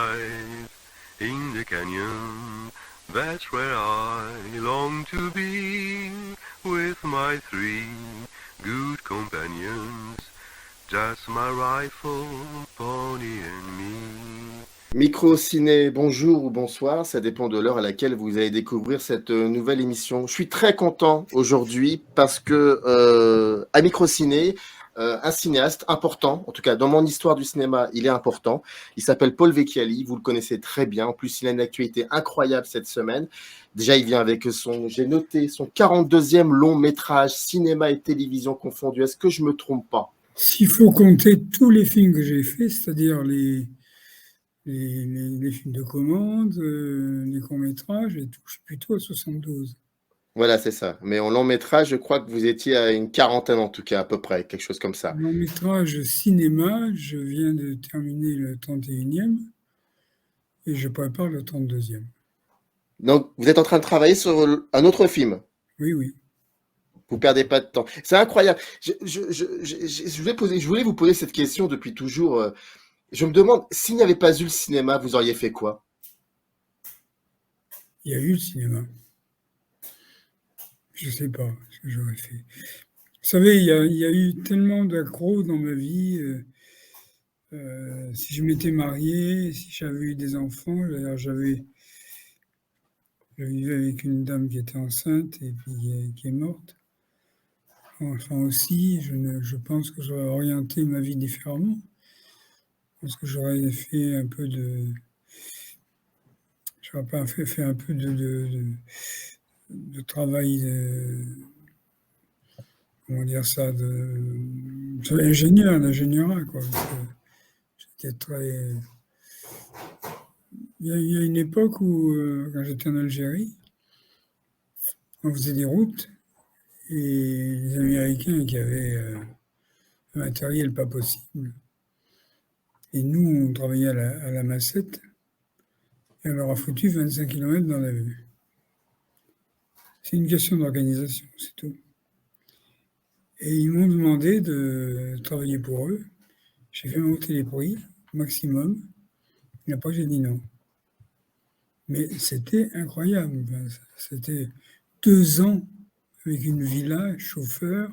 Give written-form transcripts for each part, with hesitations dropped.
life in the canyon. That's where I long to be with my three good companions. Just my rifle, pony and me. Micro-ciné, bonjour ou bonsoir, ça dépend de l'heure à laquelle vous allez découvrir cette nouvelle émission. Je suis très content aujourd'hui parce que à Micro-ciné, un cinéaste important, en tout cas dans mon histoire du cinéma, il est important. Il s'appelle Paul Vecchiali, vous le connaissez très bien. En plus, il a une actualité incroyable cette semaine. Déjà, il vient avec j'ai noté son 42e long métrage, cinéma et télévision confondus. Est-ce que je me trompe pas? S'il faut compter tous les films que j'ai faits, c'est-à-dire les films de commande, les courts-métrages et tout, je suis plutôt à 72. Voilà, c'est ça. Mais en long métrage, je crois que vous étiez à une quarantaine en tout cas, à peu près, quelque chose comme ça. Long métrage cinéma, je viens de terminer le 31e et je prépare le 32e. Donc, vous êtes en train de travailler sur un autre film. Oui, oui. Vous perdez pas de temps. C'est incroyable. Je voulais vous poser cette question depuis toujours. Je me demande, s'il n'y avait pas eu le cinéma, vous auriez fait quoi? Il y a eu le cinéma. Je ne sais pas ce que j'aurais fait. Vous savez, il y a eu tellement d'accros dans ma vie. Si je m'étais marié, si j'avais eu des enfants, d'ailleurs je vivais avec une dame qui était enceinte et puis qui est morte. Enfin aussi, je pense que j'aurais orienté ma vie différemment. Parce que j'aurais fait un peu de... J'aurais pas fait un peu de travail, comment dire ça, d'ingénierat, quoi. Parce que j'étais très... Il y a une époque où, quand j'étais en Algérie, on faisait des routes et les Américains qui avaient un matériel pas possible. Et nous, on travaillait à la massette et on leur a foutu 25 km dans la vue. C'est une question d'organisation, c'est tout. Et ils m'ont demandé de travailler pour eux. J'ai fait monter les prix, maximum. Et après, j'ai dit non. Mais c'était incroyable. C'était 2 ans avec une villa, chauffeur,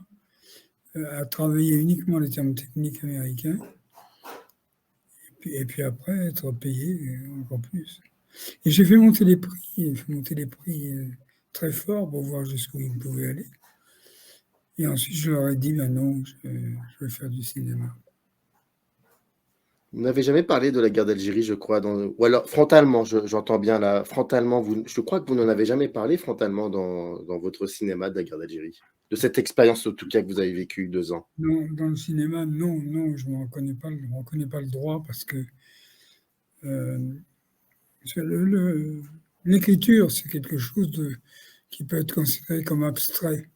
à travailler uniquement les termes techniques américains. Et puis après, être payé encore plus. Et j'ai fait monter les prix très fort pour voir jusqu'où ils pouvaient aller. Et ensuite, je leur ai dit, ben non, je vais faire du cinéma. Vous n'avez jamais parlé de la guerre d'Algérie, je crois. Ou alors, frontalement, j'entends bien là. Frontalement, je crois que vous n'en avez jamais parlé frontalement dans votre cinéma de la guerre d'Algérie. De cette expérience, en tout cas, que vous avez vécue 2 ans. Non, dans le cinéma, non, je ne reconnais pas le droit parce que l'écriture, c'est quelque chose qui peut être considéré comme abstrait.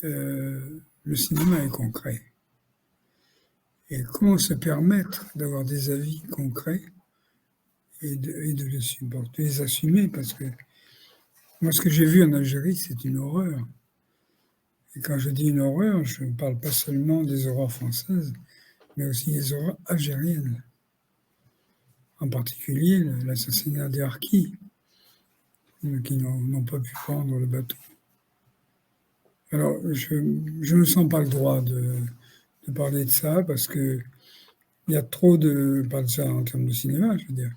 Le cinéma est concret. Et comment se permettre d'avoir des avis concrets et de les supporter, de les assumer, parce que moi, ce que j'ai vu en Algérie, c'est une horreur. Et quand je dis une horreur, je ne parle pas seulement des horreurs françaises, mais aussi des horreurs algériennes. En particulier, l'assassinat des harkis, qui n'ont pas pu prendre le bateau. Alors, je ne me sens pas le droit de parler de ça, parce que il y a trop de... Pas de ça en termes de cinéma, je veux dire.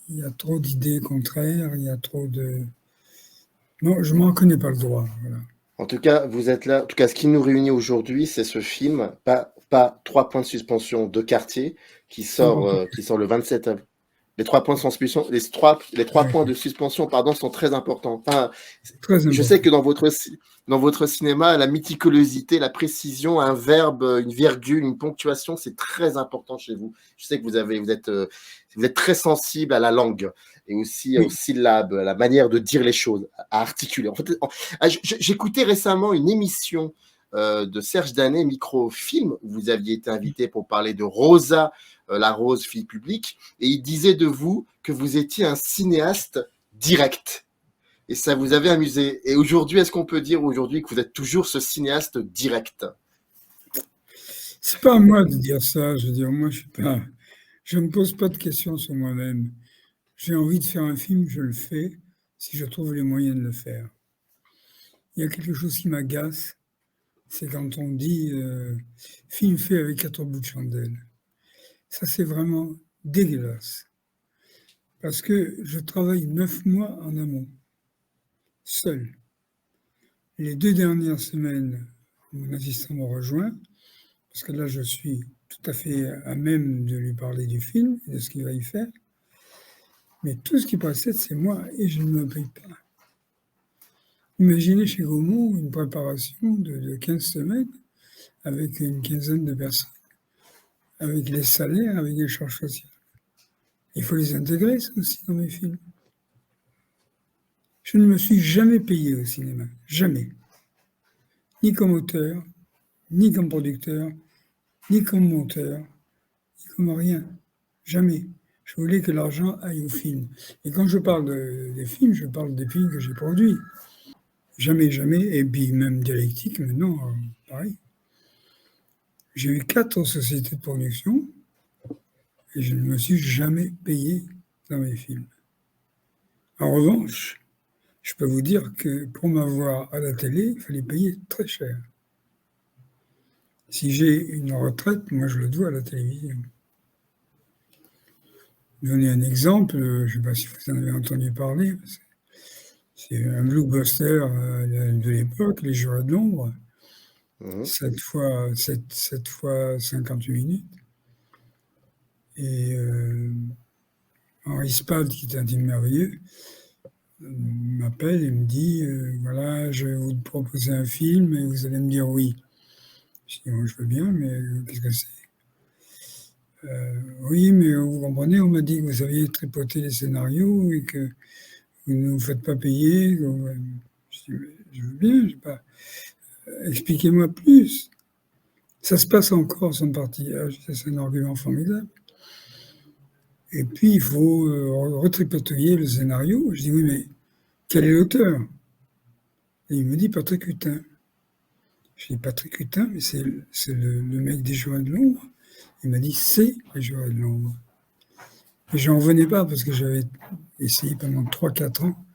Il y a trop d'idées contraires, il y a trop de... Non, je ne m'en reconnais pas le droit, voilà. En tout cas, vous êtes là. En tout cas, ce qui nous réunit aujourd'hui, c'est ce film, pas 3 points de suspension de quartier, qui sort le 27 avril. Les 3 points de suspension, les trois points de suspension, pardon, sont très importants. Enfin, Très important. Je sais que dans votre cinéma, la méticulosité, la précision, un verbe, une virgule, une ponctuation, c'est très important chez vous. Je sais que vous êtes très sensible à la langue et aussi aux syllabes, à la manière de dire les choses, à articuler. En fait, j'écoutais récemment une émission de Serge Danet, Microfilm, où vous aviez été invité pour parler de Rosa, la rose fille publique, et il disait de vous que vous étiez un cinéaste direct. Et ça vous avait amusé. Et aujourd'hui, est-ce qu'on peut dire aujourd'hui que vous êtes toujours ce cinéaste direct? C'est pas à moi de dire ça. Je veux dire, moi, je suis pas Je ne me pose pas de questions sur moi-même. J'ai envie de faire un film, je le fais, si je trouve les moyens de le faire. Il y a quelque chose qui m'agace, c'est quand on dit film fait avec 4 bouts de chandelle. Ça, c'est vraiment dégueulasse. Parce que je travaille 9 mois en amont, seul. Les 2 dernières semaines, mon assistant me rejoint, parce que là, je suis tout à fait à même de lui parler du film et de ce qu'il va y faire. Mais tout ce qui précède, c'est moi et je ne me paye pas. Imaginez chez Gaumont une préparation de 15 semaines avec une quinzaine de personnes, avec les salaires, avec les charges sociales. Il faut les intégrer, ça aussi, dans mes films. Je ne me suis jamais payé au cinéma, jamais. Ni comme auteur, ni comme producteur, ni comme monteur, ni comme rien. Jamais. Je voulais que l'argent aille au film. Et quand je parle des films, je parle des films que j'ai produits. Jamais, jamais. Et puis même Dialectique, maintenant, pareil. J'ai eu 4 sociétés de production et je ne me suis jamais payé dans mes films. En revanche, je peux vous dire que pour m'avoir à la télé, il fallait payer très cher. Si j'ai une retraite, moi je le dois à la télévision. Je vais donner un exemple, je ne sais pas si vous en avez entendu parler, c'est un blockbuster de l'époque, Les Jurés de l'ombre, 7 fois 58 minutes. Et Henri Spalt, qui est un type merveilleux, m'appelle et me dit voilà, je vais vous proposer un film et vous allez me dire oui. Je dis je veux bien, mais qu'est-ce que c'est oui, mais vous comprenez, on m'a dit que vous aviez tripoté les scénarios et que vous ne vous faites pas payer. Je dis je veux bien, je pas. Expliquez-moi plus. Ça se passe en Corse en partie. C'est un argument formidable. Et puis, il faut retripatouiller le scénario. Je dis oui, mais quel est l'auteur? Et il me dit Patrick Hutin. Je dis Patrick Hutin, mais c'est le mec des Jurés de l'ombre. Il m'a dit c'est les Jurés de l'ombre. Et j'en revenais pas parce que j'avais essayé pendant 3-4 ans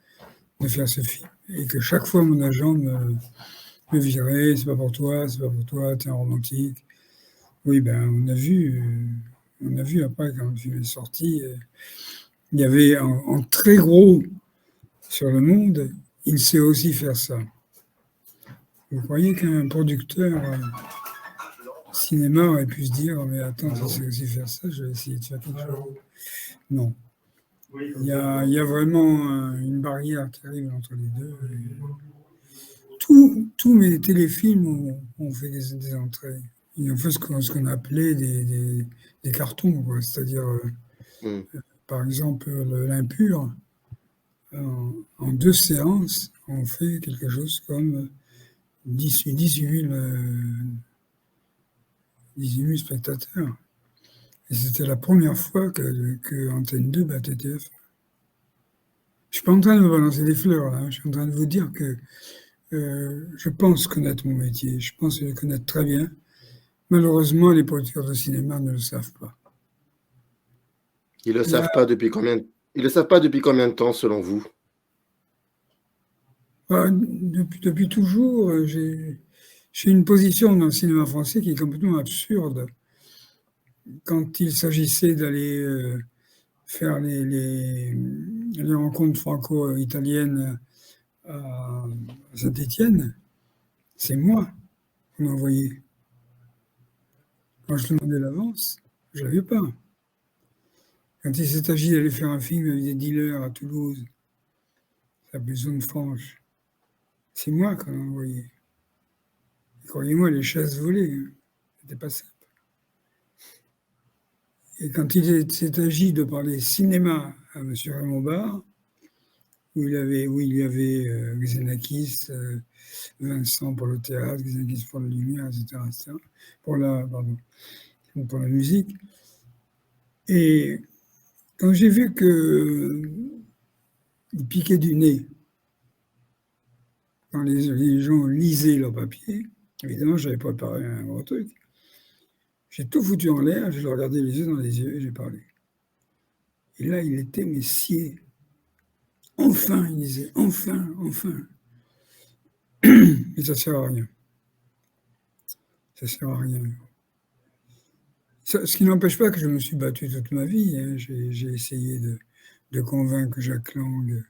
de faire ce film. Et que chaque fois, mon agent me virait, c'est pas pour toi, t'es un romantique. Oui, ben, on a vu après, quand le film est sorti, il y avait en très gros sur le monde, il sait aussi faire ça. Vous croyez qu'un producteur cinéma aurait pu se dire, mais attends, il sait aussi faire ça, je vais essayer de faire quelque chose. Non. Il y a vraiment une barrière terrible entre les deux. Tous mes téléfilms ont fait des entrées. Ils ont fait ce qu'on appelait des cartons, quoi. C'est-à-dire, par exemple, l'Impur, en 2 séances, on fait quelque chose comme 18 000 spectateurs. Et c'était la première fois que Antenne 2 bat TTF. Je ne suis pas en train de me balancer des fleurs, là. Je suis en train de vous dire que je pense connaître mon métier. Je pense le connaître très bien. Malheureusement, les producteurs de cinéma ne le savent pas. Ils le savent pas depuis combien de temps, selon vous? Depuis toujours, j'ai une position dans le cinéma français qui est complètement absurde. Quand il s'agissait d'aller faire les rencontres franco-italiennes à Saint-Étienne, c'est moi qui m'envoyais. Quand je demandais l'avance, je ne l'avais pas. Quand il s'est agi d'aller faire un film avec des dealers à Toulouse, la zone franche, c'est moi qui l'ai envoyé. Croyez-moi, les chaises volaient, hein. C'était pas simple. Et quand il s'est agi de parler cinéma à M. Raymond Barre, où il y avait Xenakis, Vincent pour le théâtre, Xenakis pour la lumière, etc., pour la musique. Et quand j'ai vu qu'il piquait du nez quand les gens lisaient leur papier, évidemment, j'avais préparé un gros truc. J'ai tout foutu en l'air, je le regardais les yeux dans les yeux et j'ai parlé. Et là, il était mais scié. Enfin, il disait, enfin, enfin. Mais ça ne sert à rien. Ça ne sert à rien. Ce qui n'empêche pas que je me suis battu toute ma vie. Hein. J'ai essayé de convaincre Jacques Lang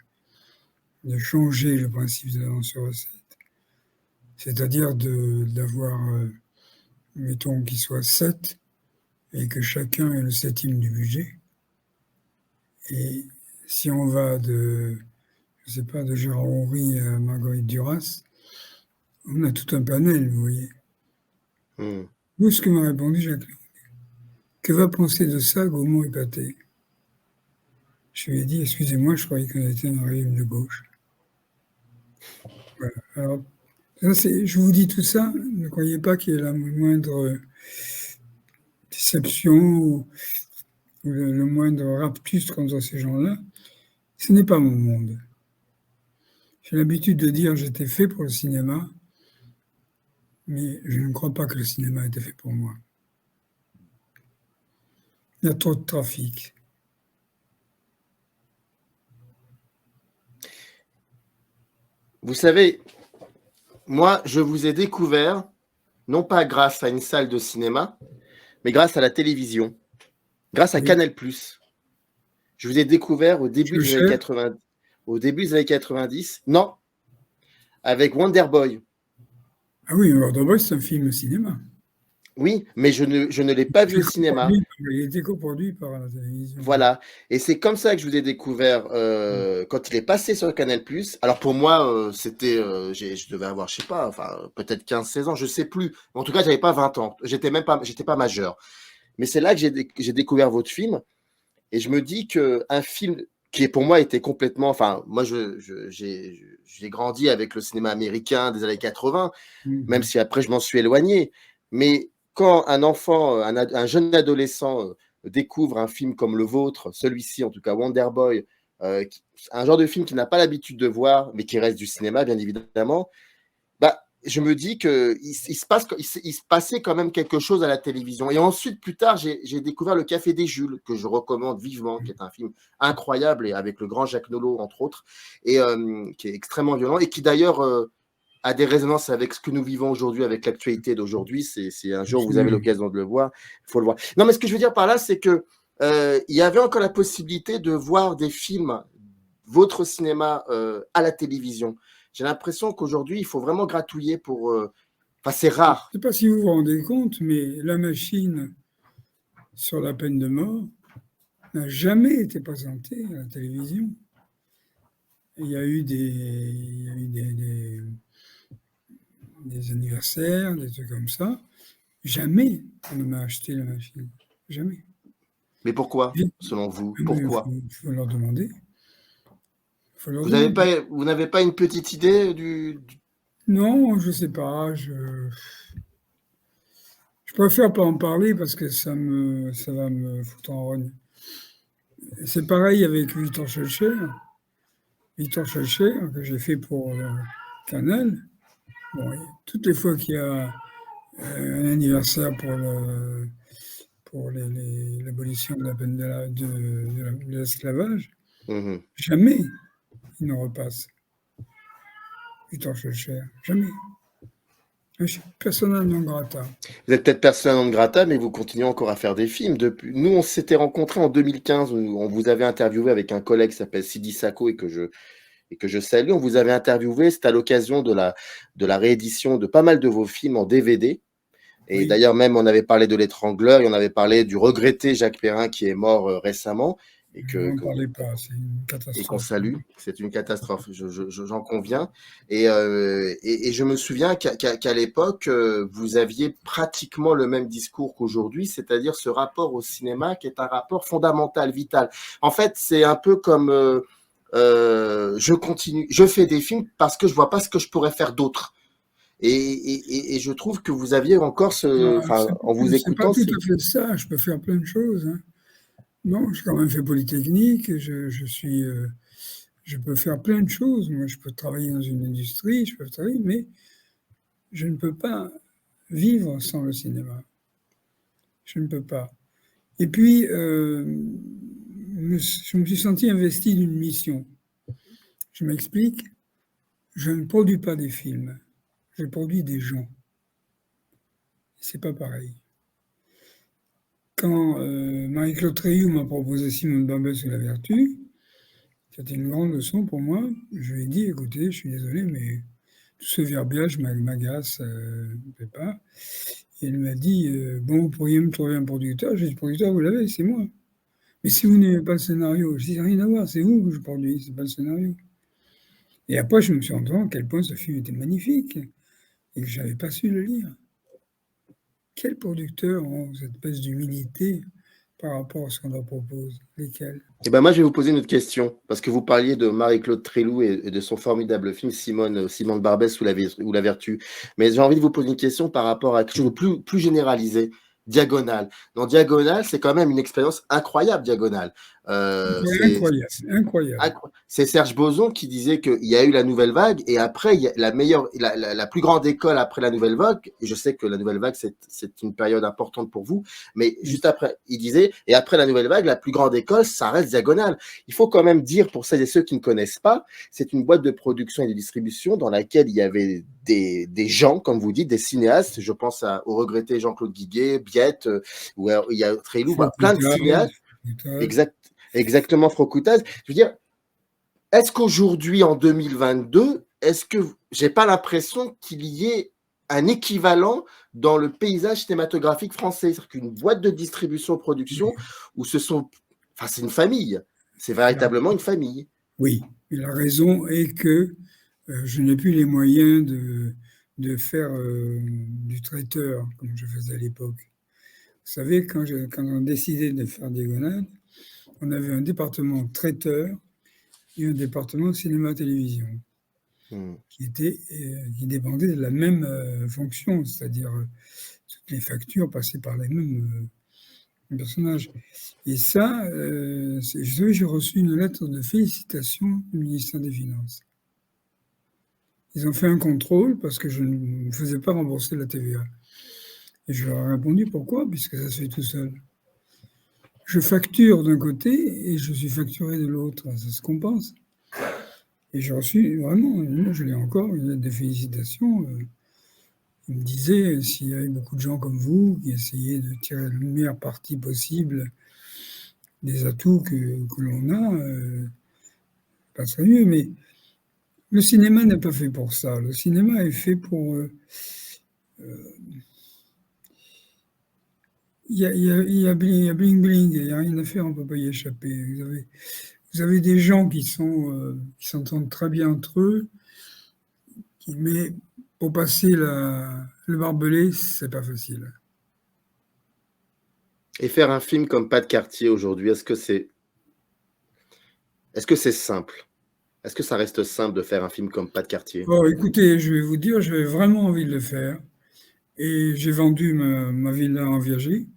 de changer le principe de la danse sur recette. C'est-à-dire d'avoir, mettons, qu'il soit 7 et que chacun ait le 7e du budget. Et si on va de, je sais pas, de Gérard Houry à Marguerite Duras, on a tout un panel, vous voyez. Vous, ce que m'a répondu Jacques Lang. Que va penser de ça Gaumont et Pathé? Je lui ai dit, excusez-moi, je croyais qu'on était un régime de gauche. Voilà. Alors, je vous dis tout ça, ne croyez pas qu'il y ait la moindre déception ou le moindre raptus contre ces gens-là. Ce n'est pas mon monde. J'ai l'habitude de dire j'étais fait pour le cinéma, mais je ne crois pas que le cinéma était fait pour moi. Il y a trop de trafic. Vous savez, moi, je vous ai découvert, non pas grâce à une salle de cinéma, mais grâce à la télévision, grâce à Canal+. Je vous ai découvert au début des années 80, non, avec Wonder Boy. Ah oui, Wonder Boy, c'est un film cinéma. Oui, mais je ne l'ai pas vu au cinéma. Il était coproduit par la télévision. Voilà, et c'est comme ça que je vous ai découvert quand il est passé sur Canal+. Alors pour moi, c'était, je devais avoir, je sais pas, enfin peut-être 15-16 ans, je sais plus. En tout cas, j'avais pas 20 ans, j'étais pas majeur. Mais c'est là que j'ai découvert votre film, et je me dis que un film qui pour moi était complètement, enfin moi j'ai grandi avec le cinéma américain des années 80, même si après je m'en suis éloigné. Mais quand un enfant, un jeune adolescent découvre un film comme le vôtre, celui-ci en tout cas, Wonder Boy, un genre de film qu'il n'a pas l'habitude de voir, mais qui reste du cinéma bien évidemment, bah, je me dis qu'il se passait quand même quelque chose à la télévision. Et ensuite, plus tard, j'ai découvert Le Café des Jules, que je recommande vivement, qui est un film incroyable, et avec le grand Jacques Nolot, entre autres, et qui est extrêmement violent, et qui d'ailleurs a des résonances avec ce que nous vivons aujourd'hui, avec l'actualité d'aujourd'hui. C'est un jour où vous avez l'occasion de le voir, il faut le voir. Non, mais ce que je veux dire par là, c'est que il y avait encore la possibilité de voir des films, votre cinéma, à la télévision. J'ai l'impression qu'aujourd'hui, il faut vraiment gratouiller pour... Enfin, c'est rare. Je ne sais pas si vous vous rendez compte, mais la machine sur la peine de mort n'a jamais été présentée à la télévision. Il y a eu des anniversaires, des trucs comme ça. Jamais on ne m'a acheté la machine. Jamais. Mais pourquoi, selon vous? Pourquoi? Il faut leur demander. Vous n'avez pas une petite idée du... Non, je ne sais pas. Je préfère pas en parler parce que ça va me foutre en rogne. C'est pareil avec Victor Schœlcher. Victor Schœlcher, que j'ai fait pour Canal. Bon, toutes les fois qu'il y a un anniversaire pour l'abolition de la peine de l'esclavage, jamais il ne repasse. Victor Schœlcher, jamais. Je suis persona non grata. Vous êtes peut-être persona non grata, mais vous continuez encore à faire des films. Nous, on s'était rencontrés en 2015, où on vous avait interviewé avec un collègue qui s'appelle Sidi Sako et que je salue. On vous avait interviewé, c'était à l'occasion de la réédition de pas mal de vos films en DVD. Et oui. D'ailleurs, même, on avait parlé de L'Étrangleur et on avait parlé du regretté Jacques Perrin qui est mort récemment. Et n'en parlez pas, c'est une catastrophe. Et qu'on salue, c'est une catastrophe, j'en conviens. Et je me souviens qu'à l'époque, vous aviez pratiquement le même discours qu'aujourd'hui, c'est-à-dire ce rapport au cinéma qui est un rapport fondamental, vital. En fait, c'est un peu comme je fais des films parce que je vois pas ce que je pourrais faire d'autre. Et je trouve que vous aviez encore en vous écoutant. C'est pas tout à fait ça, je peux faire plein de choses. Hein. Non, j'ai quand même fait Polytechnique, je peux faire plein de choses. Moi, je peux travailler dans une industrie, mais je ne peux pas vivre sans le cinéma. Je ne peux pas. Et puis, je me suis senti investi d'une mission. Je m'explique. Je ne produis pas des films. Je produis des gens. C'est pas pareil. Quand Marie-Claude Treilloux m'a proposé Simone Barbès sous la vertu, c'était une grande leçon pour moi. Je lui ai dit, écoutez, je suis désolé, mais tout ce verbiage m'agace, je ne fait pas. Et elle m'a dit, bon, vous pourriez me trouver un producteur. J'ai dit, producteur, vous l'avez, c'est moi. Mais si vous n'aimez pas le scénario, je dis, rien à voir, c'est vous que je produis, c'est pas le scénario. Et après, je me suis rendu compte à quel point ce film était magnifique et que je n'avais pas su le lire. Quels producteurs ont cette espèce d'humilité par rapport à ce qu'on leur propose? Lesquels? Et ben moi, je vais vous poser une autre question, parce que vous parliez de Marie-Claude Treilloux et de son formidable film Simone Barbès ou la vertu. Mais j'ai envie de vous poser une question par rapport à quelque chose de plus généralisé. Diagonale. Dans Diagonale, c'est quand même une expérience incroyable, Diagonale. Incroyable. C'est Serge Boson qui disait qu'il y a eu la nouvelle vague et après, il y a la plus grande école après la nouvelle vague, et je sais que la nouvelle vague, c'est une période importante pour vous, mais juste après, il disait, et après la nouvelle vague, la plus grande école, ça reste Diagonale. Il faut quand même dire, pour celles et ceux qui ne connaissent pas, c'est une boîte de production et de distribution dans laquelle il y avait des gens, comme vous dites, des cinéastes, je pense au regretté Jean-Claude Guiguet, Biette, où il y a Treilloux, plein de cinéastes, exactement, Frocoutaz. Je veux dire, est-ce qu'aujourd'hui, en 2022, est-ce que j'ai pas l'impression qu'il y ait un équivalent dans le paysage cinématographique français? C'est-à-dire qu'une boîte de distribution-production où c'est une famille. C'est véritablement une famille. Oui, et la raison est que je n'ai plus les moyens de faire du traiteur comme je faisais à l'époque. Vous savez, quand on a décidé de faire Diagonale, on avait un département traiteur et un département cinéma-télévision qui dépendait de la même fonction, c'est-à-dire toutes les factures passaient par les mêmes personnages. Et ça, j'ai reçu une lettre de félicitations du ministère des Finances. Ils ont fait un contrôle parce que je ne me faisais pas rembourser la TVA. Et je leur ai répondu pourquoi, puisque ça se fait tout seul. Je facture d'un côté et je suis facturé de l'autre. Ça se compense. Et j'ai reçu vraiment, je l'ai encore, une lettre de félicitations. Il me disait, s'il y avait beaucoup de gens comme vous qui essayaient de tirer le meilleur parti possible des atouts que l'on a, ça serait mieux. Mais le cinéma n'est pas fait pour ça. Le cinéma est fait pour... Il y a bling bling, il n'y a rien à faire, on ne peut pas y échapper. Vous avez des gens qui s'entendent très bien entre eux, mais pour passer le barbelé, c'est pas facile. Et faire un film comme Pas de quartier aujourd'hui, est-ce que c'est simple? Est-ce que ça reste simple de faire un film comme Pas de quartier? Bon, écoutez, je vais vous dire, j'avais vraiment envie de le faire. Et j'ai vendu ma villa en Virginie.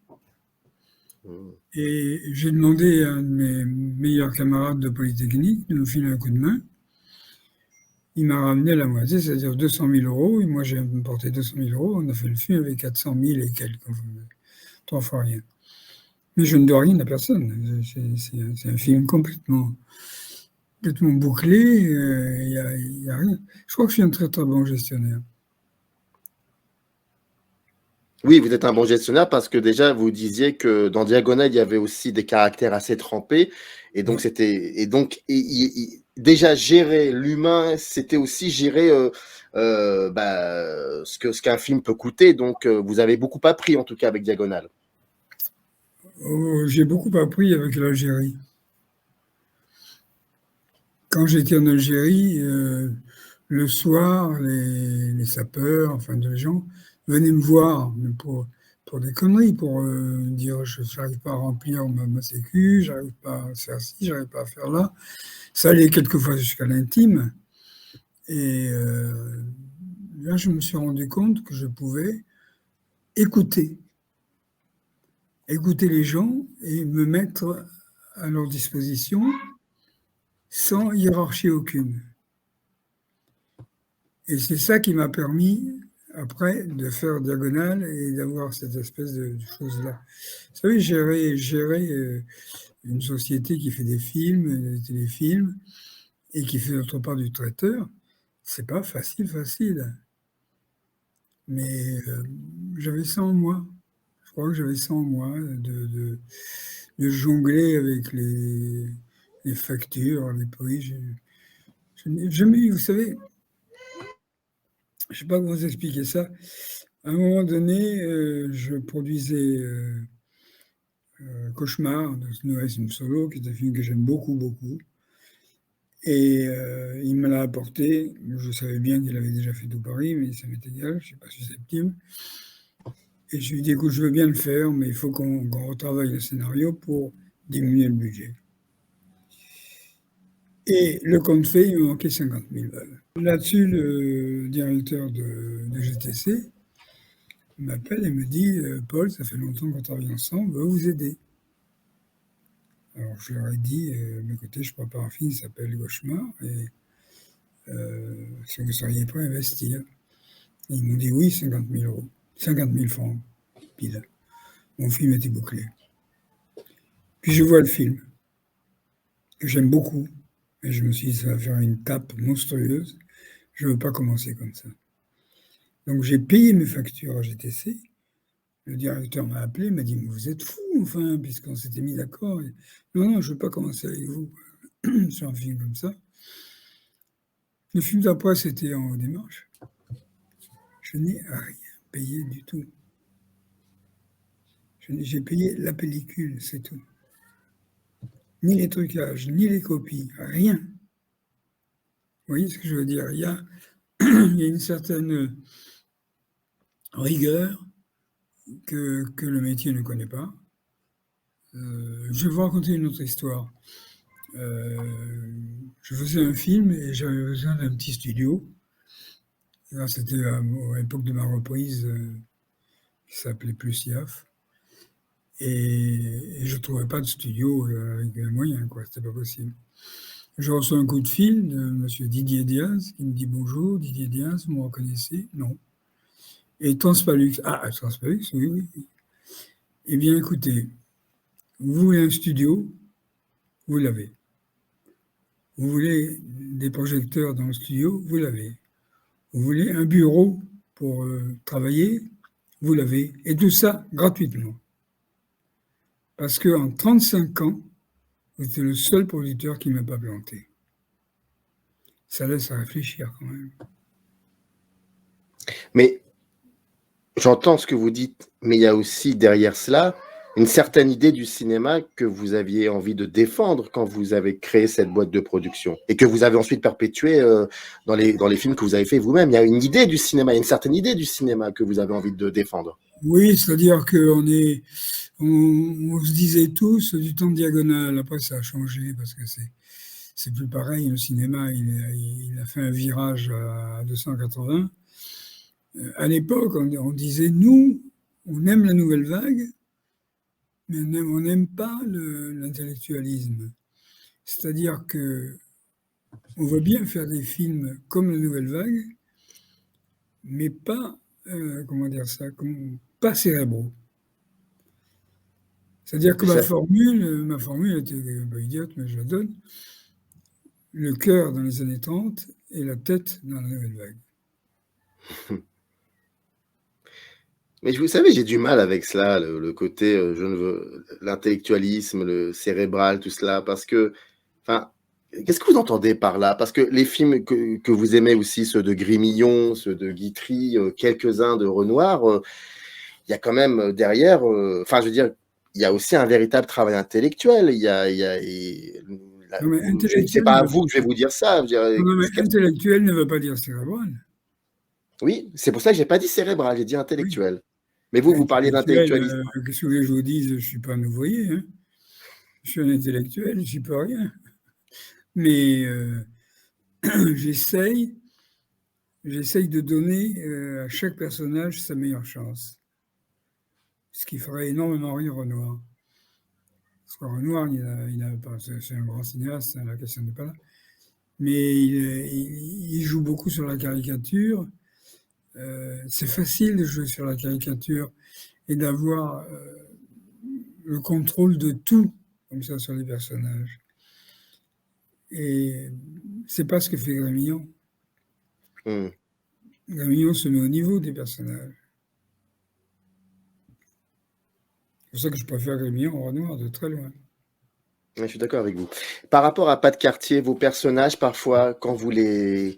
Et j'ai demandé à un de mes meilleurs camarades de Polytechnique de nous filer un coup de main. Il m'a ramené la moitié, c'est-à-dire 200 000 euros. Et moi, j'ai porté 200 000 euros. On a fait le film avec 400 000 et quelques. 3 fois rien. Mais je ne dois rien à personne. C'est un film complètement bouclé. Il y a rien. Je crois que je suis un très, très bon gestionnaire. Oui, vous êtes un bon gestionnaire parce que déjà, vous disiez que dans Diagonale, il y avait aussi des caractères assez trempés. Et donc, déjà, gérer l'humain, c'était aussi gérer ce qu'un film peut coûter. Donc, vous avez beaucoup appris, en tout cas, avec Diagonale. J'ai beaucoup appris avec l'Algérie. Quand j'étais en Algérie, le soir, les sapeurs, enfin des gens, venaient me voir pour des conneries, pour dire je n'arrive pas à remplir ma sécu, j'arrive pas à faire ci, j'arrive pas à faire là. Ça allait quelquefois jusqu'à l'intime. Et là, je me suis rendu compte que je pouvais écouter les gens et me mettre à leur disposition sans hiérarchie aucune. Et c'est ça qui m'a permis, après de faire diagonale et d'avoir cette espèce de chose-là. Vous savez, gérer une société qui fait des films, des téléfilms, et qui fait d'autre part du traiteur, c'est pas facile. Mais j'avais ça en moi. Je crois que j'avais ça en moi, de jongler avec les factures, les prix. Je n'ai jamais eu, vous savez, je ne sais pas comment vous expliquer ça. À un moment donné, je produisais Cauchemar de Noé Solo, qui est un film que j'aime beaucoup. Et il me l'a apporté. Je savais bien qu'il avait déjà fait tout Paris, mais ça m'est égal, je ne suis pas susceptible. Et je lui ai dit, écoute, je veux bien le faire, mais il faut qu'on retravaille le scénario pour diminuer le budget. Et le compte fait, il me manquait 50 000 balles. Là-dessus, le directeur de GTC m'appelle et me dit, Paul, ça fait longtemps qu'on travaille ensemble, on veut vous aider. Alors je leur ai dit, écoutez, je prépare un film qui s'appelle Cauchemar, et si vous seriez prêt à investir. Et ils m'ont dit oui, 50 000 francs, pile. Mon film était bouclé. Puis je vois le film, que j'aime beaucoup, et je me suis dit, ça va faire une tape monstrueuse, je ne veux pas commencer comme ça. Donc j'ai payé mes factures à GTC. Le directeur m'a appelé, m'a dit, mais vous êtes fou, enfin, puisqu'on s'était mis d'accord. Non, je ne veux pas commencer avec vous sur un film comme ça. Le film d'après, c'était en démarche. Je n'ai rien payé du tout. J'ai payé la pellicule, c'est tout. Ni les trucages, ni les copies, rien. Vous voyez ce que je veux dire? Il y a une certaine rigueur que le métier ne connaît pas. Je vais vous raconter une autre histoire. Je faisais un film et j'avais besoin d'un petit studio. C'était à l'époque de ma reprise qui s'appelait Plus IAF. Et je ne trouvais pas de studio avec les moyens, quoi. C'était pas possible. Je reçois un coup de fil de M. Didier Diaz qui me dit bonjour, Didier Diaz, vous me reconnaissez? Non. Et Transpalux, Transpalux, oui. Eh bien, écoutez, vous voulez un studio, vous l'avez. Vous voulez des projecteurs dans le studio, vous l'avez. Vous voulez un bureau pour travailler, vous l'avez. Et tout ça gratuitement. Parce qu'en 35 ans, vous êtes le seul producteur qui ne m'a pas planté. Ça laisse à réfléchir quand même. Mais j'entends ce que vous dites, mais il y a aussi derrière cela une certaine idée du cinéma que vous aviez envie de défendre quand vous avez créé cette boîte de production et que vous avez ensuite perpétuée dans les films que vous avez fait vous-même. Il y a une idée du cinéma, il y a une certaine idée du cinéma que vous avez envie de défendre. Oui, c'est-à-dire qu'on se disait tous du temps de Diagonale. Après, ça a changé parce que c'est plus pareil. Le cinéma, il a fait un virage à 280. À l'époque, on disait, nous, on aime la nouvelle vague, mais on n'aime pas l'intellectualisme. C'est-à-dire que on veut bien faire des films comme la nouvelle vague, mais pas, pas cérébraux. C'est-à-dire que ma formule était un peu idiote, mais je la donne. Le cœur dans les années 30 et la tête dans la nouvelle vague. Mais vous savez, j'ai du mal avec cela, le côté, l'intellectualisme, le cérébral, tout cela, parce que, enfin, qu'est-ce que vous entendez par là? Parce que les films que vous aimez aussi, ceux de Grimillon, ceux de Guitry, quelques-uns de Renoir, il y a quand même derrière, je veux dire, il y a aussi un véritable travail intellectuel. C'est pas à vous que je vais vous dire ça. Je veux dire, non, mais intellectuel ne veut pas dire cérébral. Oui, c'est pour ça que j'ai pas dit cérébral, j'ai dit intellectuel. Oui. Mais vous parliez d'intellectualisme. Qu'est-ce que je vous dise? Je ne suis pas un ouvrier. Hein. Je suis un intellectuel, je ne suis pas rien. Mais j'essaye de donner à chaque personnage sa meilleure chance. Ce qui ferait énormément rire Renoir. Parce que Renoir, c'est un grand cinéaste, la question n'est pas là. Mais il joue beaucoup sur la caricature. C'est facile de jouer sur la caricature et d'avoir le contrôle de tout, comme ça, sur les personnages. Et c'est pas ce que fait Grémillon. Grémillon se met au niveau des personnages. C'est pour ça que je préfère Grémillon au Renoir de très loin. Je suis d'accord avec vous. Par rapport à Pas de quartier, vos personnages, parfois, quand vous les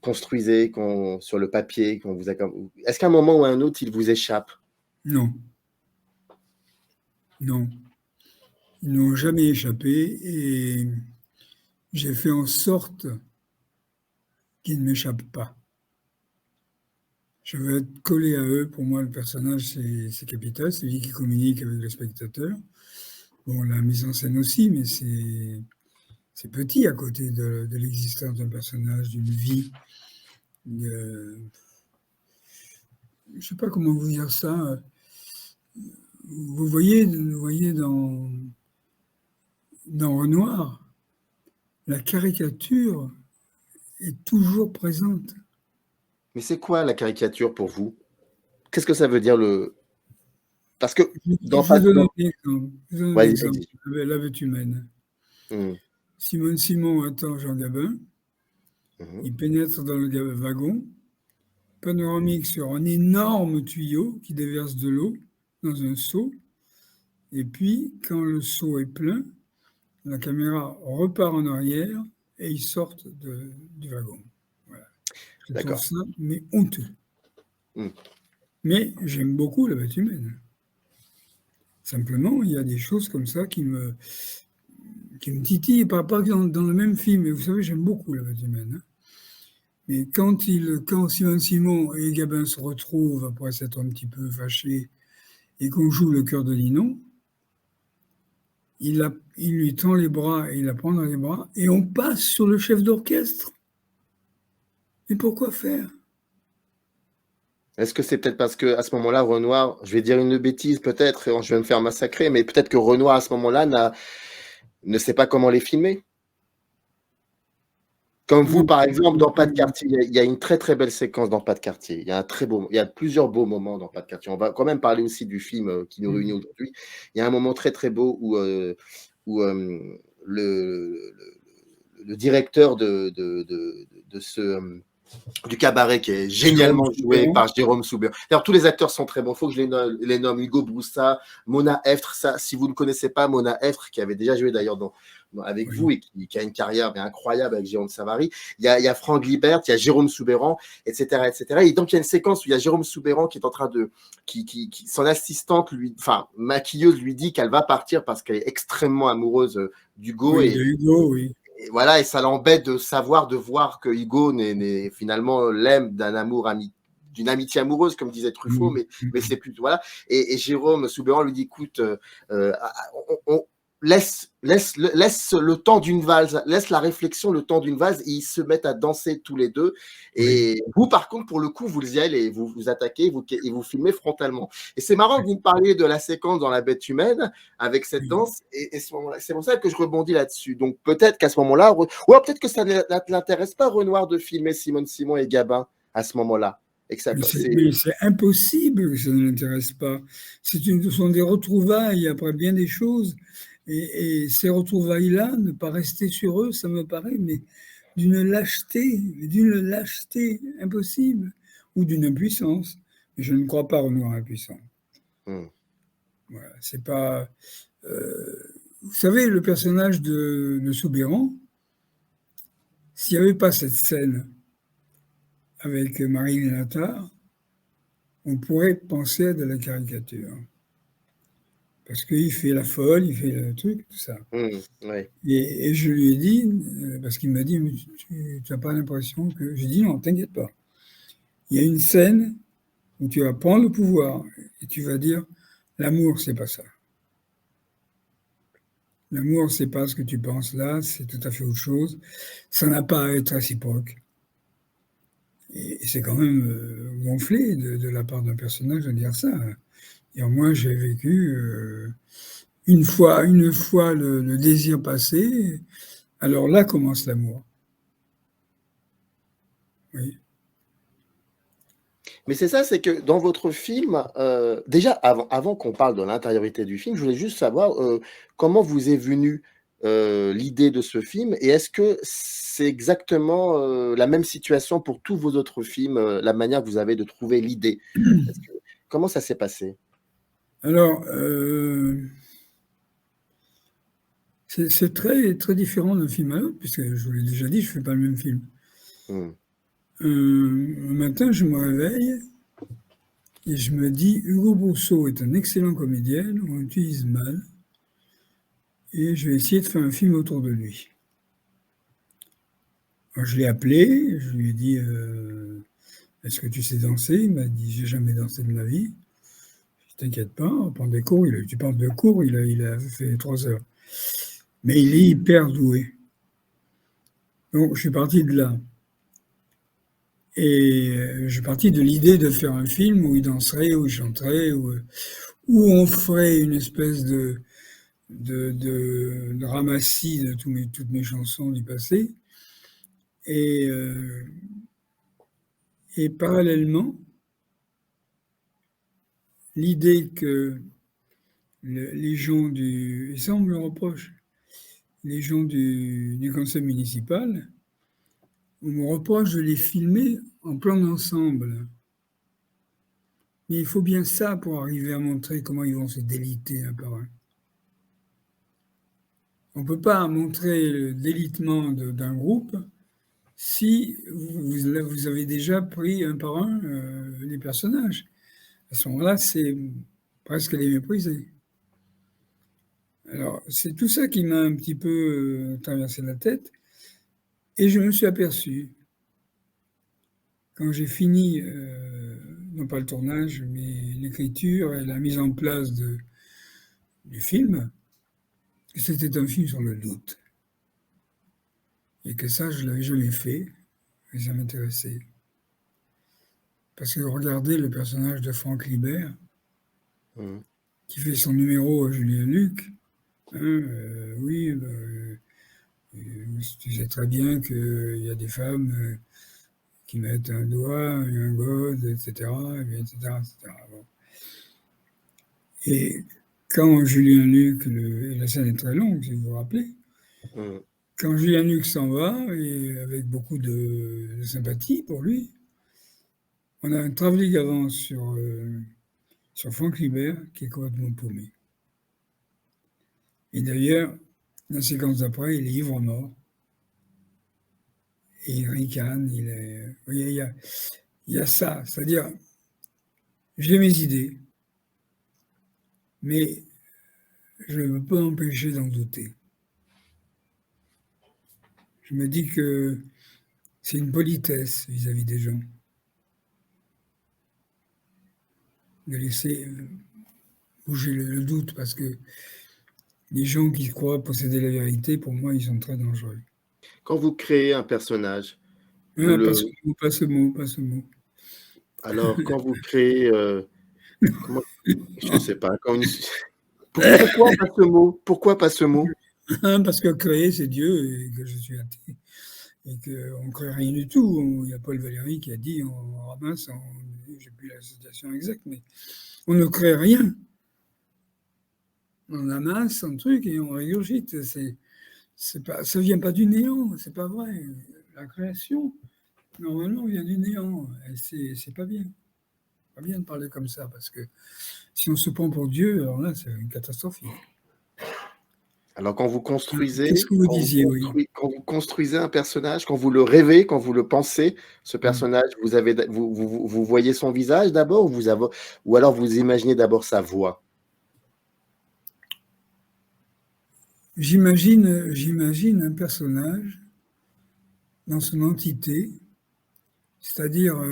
construisez, sur le papier, est-ce qu'à un moment ou à un autre, ils vous échappent? Non. Non. Ils n'ont jamais échappé et j'ai fait en sorte qu'ils ne m'échappent pas. Je veux être collé à eux. Pour moi, le personnage, c'est capital. C'est lui qui communique avec le spectateur. Bon, la mise en scène aussi, mais c'est petit à côté de l'existence d'un personnage, d'une vie. Je ne sais pas comment vous dire ça. Vous voyez dans Renoir, la caricature est toujours présente. Mais c'est quoi la caricature pour vous? Qu'est-ce que ça veut dire Parce que Je vous donne un exemple. Vas-y. La bête humaine. Mmh. Simon attend Jean Gabin. Il pénètre dans le wagon. Panoramique sur un énorme tuyau qui déverse de l'eau dans un seau. Et puis, quand le seau est plein, la caméra repart en arrière et ils sortent du wagon. Voilà. Je trouve ça, mais honteux. Mais j'aime beaucoup la bête humaine. Simplement, il y a des choses comme ça qui me titillent, pas dans le même film. Mais vous savez, j'aime beaucoup la bête humaine. Mais quand Simon et Gabin se retrouvent après s'être un petit peu fâchés et qu'on joue le cœur de Ninon, il lui tend les bras et il la prend dans les bras et on passe sur le chef d'orchestre. Mais pourquoi faire? Est-ce que c'est peut-être parce qu'à ce moment-là, Renoir, je vais dire une bêtise peut-être, et je vais me faire massacrer, mais peut-être que Renoir à ce moment-là ne sait pas comment les filmer? Comme vous, par exemple, dans Pas de quartier, il y a une très très belle séquence dans Pas de quartier. Il y a plusieurs beaux moments dans Pas de quartier. On va quand même parler aussi du film qui nous réunit aujourd'hui. Il y a un moment très très beau où le directeur du cabaret qui est génialement joué par Jérôme Soubert. D'ailleurs, tous les acteurs sont très bons. Il faut que je les nomme. Hugo Broussa, Mona Eftre. Ça, si vous ne connaissez pas Mona Eftre, qui avait déjà joué d'ailleurs avec vous et qui a une carrière incroyable avec Jérôme Savary. Il y a Franck Libert, il y a Jérôme Soubéran, etc., etc. Et donc, il y a une séquence où il y a Jérôme Soubéran qui est en train son assistante, maquilleuse, lui dit qu'elle va partir parce qu'elle est extrêmement amoureuse d'Hugo. Oui, de Hugo, oui. Et voilà, et ça l'embête de voir que Hugo finalement l'aime d'une amitié amoureuse, comme disait Truffaut, mais c'est plus, voilà. Et Jérôme Soubéran lui dit, écoute, laisse le temps d'une valse, laisse la réflexion le temps d'une valse, et ils se mettent à danser tous les deux. Et vous, par contre, pour le coup, vous y allez, vous vous attaquez et vous filmez frontalement. Et c'est marrant que vous me parliez de la séquence dans La Bête humaine avec cette danse, et c'est pour ça que je rebondis là-dessus. Donc peut-être qu'à ce moment-là, ou peut-être que ça ne l'intéresse pas, Renoir, de filmer Simon et Gabin à ce moment-là. Mais c'est impossible que ça ne l'intéresse pas. Ce sont des retrouvailles après bien des choses. Et ces retrouvailles-là, ne pas rester sur eux, ça me paraît, mais d'une lâcheté impossible, ou d'une impuissance. Mais je ne crois pas Renoir impuissant. Voilà, c'est pas. Vous savez, le personnage de Soubéran, s'il n'y avait pas cette scène avec Marie Attard, on pourrait penser à de la caricature. Parce qu'il fait la folle, il fait le truc, tout ça. Et je lui ai dit, parce qu'il m'a dit, mais tu n'as pas l'impression que... J'ai dit, non, t'inquiète pas. Il y a une scène où tu vas prendre le pouvoir et tu vas dire, l'amour, c'est pas ça. L'amour, c'est pas ce que tu penses là, c'est tout à fait autre chose. Ça n'a pas à être réciproque. Et c'est quand même gonflé de la part d'un personnage de dire ça. Et moi, j'ai vécu une fois le désir passé, alors là commence l'amour. Oui. Mais c'est ça, c'est que dans votre film, déjà avant qu'on parle de l'intériorité du film, je voulais juste savoir, comment vous est venue, l'idée de ce film et est-ce que c'est exactement, la même situation pour tous vos autres films, la manière que vous avez de trouver l'idée? Est-ce que comment ça s'est passé? Alors, c'est très, très différent d'un film à l'autre, puisque je vous l'ai déjà dit, je ne fais pas le même film. Mmh. Un matin, je me réveille et je me dis, Hugo Brousseau est un excellent comédien, on l'utilise mal, et je vais essayer de faire un film autour de lui. Alors, je l'ai appelé, je lui ai dit, est-ce que tu sais danser? Il m'a dit, j'ai jamais dansé de ma vie. Je t'inquiète pas, on prend des cours. Tu parles de cours, il a fait 3 heures. Mais il est hyper doué. Donc, je suis parti de là. Et je suis parti de l'idée de faire un film où il danserait, où il chanterait, où on ferait une espèce de ramassis de toutes mes chansons du passé. Et, et parallèlement, l'idée que les gens du... Et ça, on me le reproche. Les gens du conseil municipal, on me reproche de les filmer en plan d'ensemble. Mais il faut bien ça pour arriver à montrer comment ils vont se déliter un par un. On ne peut pas montrer le délitement d'un groupe si vous avez déjà pris un par un les personnages. À ce moment-là, c'est presque les mépriser. Alors, c'est tout ça qui m'a un petit peu traversé la tête. Et je me suis aperçu, quand j'ai fini, non pas le tournage, mais l'écriture et la mise en place du film, que c'était un film sur le doute. Et que ça, je ne l'avais jamais fait, et ça m'intéressait. Parce que regardez le personnage de Franck Libert, Mmh. qui fait son numéro à Julien Luc. Hein, oui, tu sais très bien qu'il y a des femmes qui mettent un doigt et un gode, etc., etc., etc. Bon. Et quand Julien Luc, et la scène est très longue, si vous vous rappelez, Mmh. quand Julien Luc s'en va, et avec beaucoup de sympathie pour lui, on a un travelling avant sur Franck Libert qui est complètement paumé. Et d'ailleurs, la séquence d'après, il est ivre-mort. Et il ricane, vous voyez, il y a ça, c'est-à-dire, j'ai mes idées, mais je ne peux pas empêcher d'en douter. Je me dis que c'est une politesse vis-à-vis des gens de laisser bouger le doute, parce que les gens qui croient posséder la vérité, pour moi, ils sont très dangereux. Quand vous créez un personnage, vous Ah, le pas ce mot, pas ce mot. alors quand vous créez, comment je sais pas, quand une pourquoi pas ce mot? Pourquoi pas ce mot? Parce que créer, c'est Dieu, et que je suis athée, et qu'on ne crée rien du tout. Il y a Paul Valéry qui a dit, on ramasse, j'ai plus la citation exacte, mais on ne crée rien. On amasse un truc et on régurgite. Ça vient pas du néant, c'est pas vrai. La création, normalement, vient du néant. Et c'est pas bien. Pas bien de parler comme ça, parce que si on se prend pour Dieu, alors là, c'est une catastrophe. Alors quand vous Qu'est-ce construisez que vous disiez, oui? quand vous construisez un personnage, quand vous le rêvez, quand vous le pensez, ce Mm. personnage, vous voyez son visage d'abord ou alors vous imaginez d'abord sa voix? J'imagine un personnage dans son entité, c'est-à-dire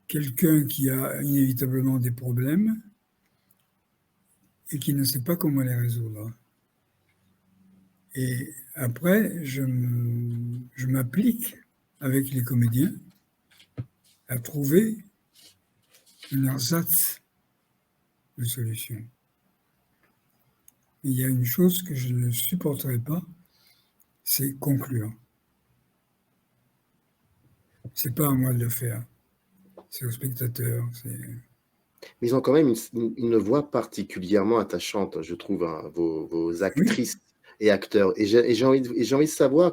quelqu'un qui a inévitablement des problèmes et qui ne sait pas comment les résoudre. Et après, je m'applique avec les comédiens à trouver un ersatz de solution. Il y a une chose que je ne supporterai pas, c'est conclure. C'est pas à moi de le faire. c'est au spectateur. Mais ils ont quand même une voix particulièrement attachante, je trouve, hein, vos Oui, actrices et acteurs. Et j'ai envie de savoir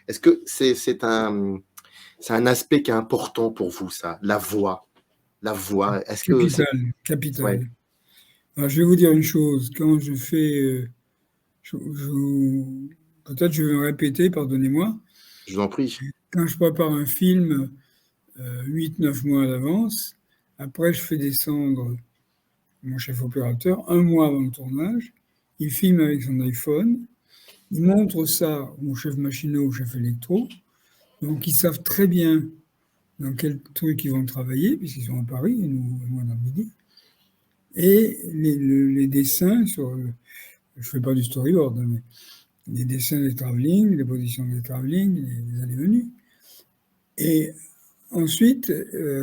est-ce que c'est un aspect qui est important pour vous, ça, la voix. La voix, est-ce que c'est... capital, Ouais, capital. Alors, je vais vous dire une chose. Quand je fais, peut-être je vais me répéter, pardonnez-moi. je vous en prie. Quand je prépare un film 8-9 mois à l'avance, après je fais descendre mon chef opérateur un mois avant le tournage. Il filme avec son iPhone. Il montre ça au chef machinot, au chef électro. Donc ils savent très bien dans quel truc ils vont travailler, puisqu'ils sont à Paris, et nous, moi dans le Midi. Et les dessins je ne fais pas du storyboard, hein, mais les dessins des travelling, les positions des travelling, les allées venues. Et ensuite,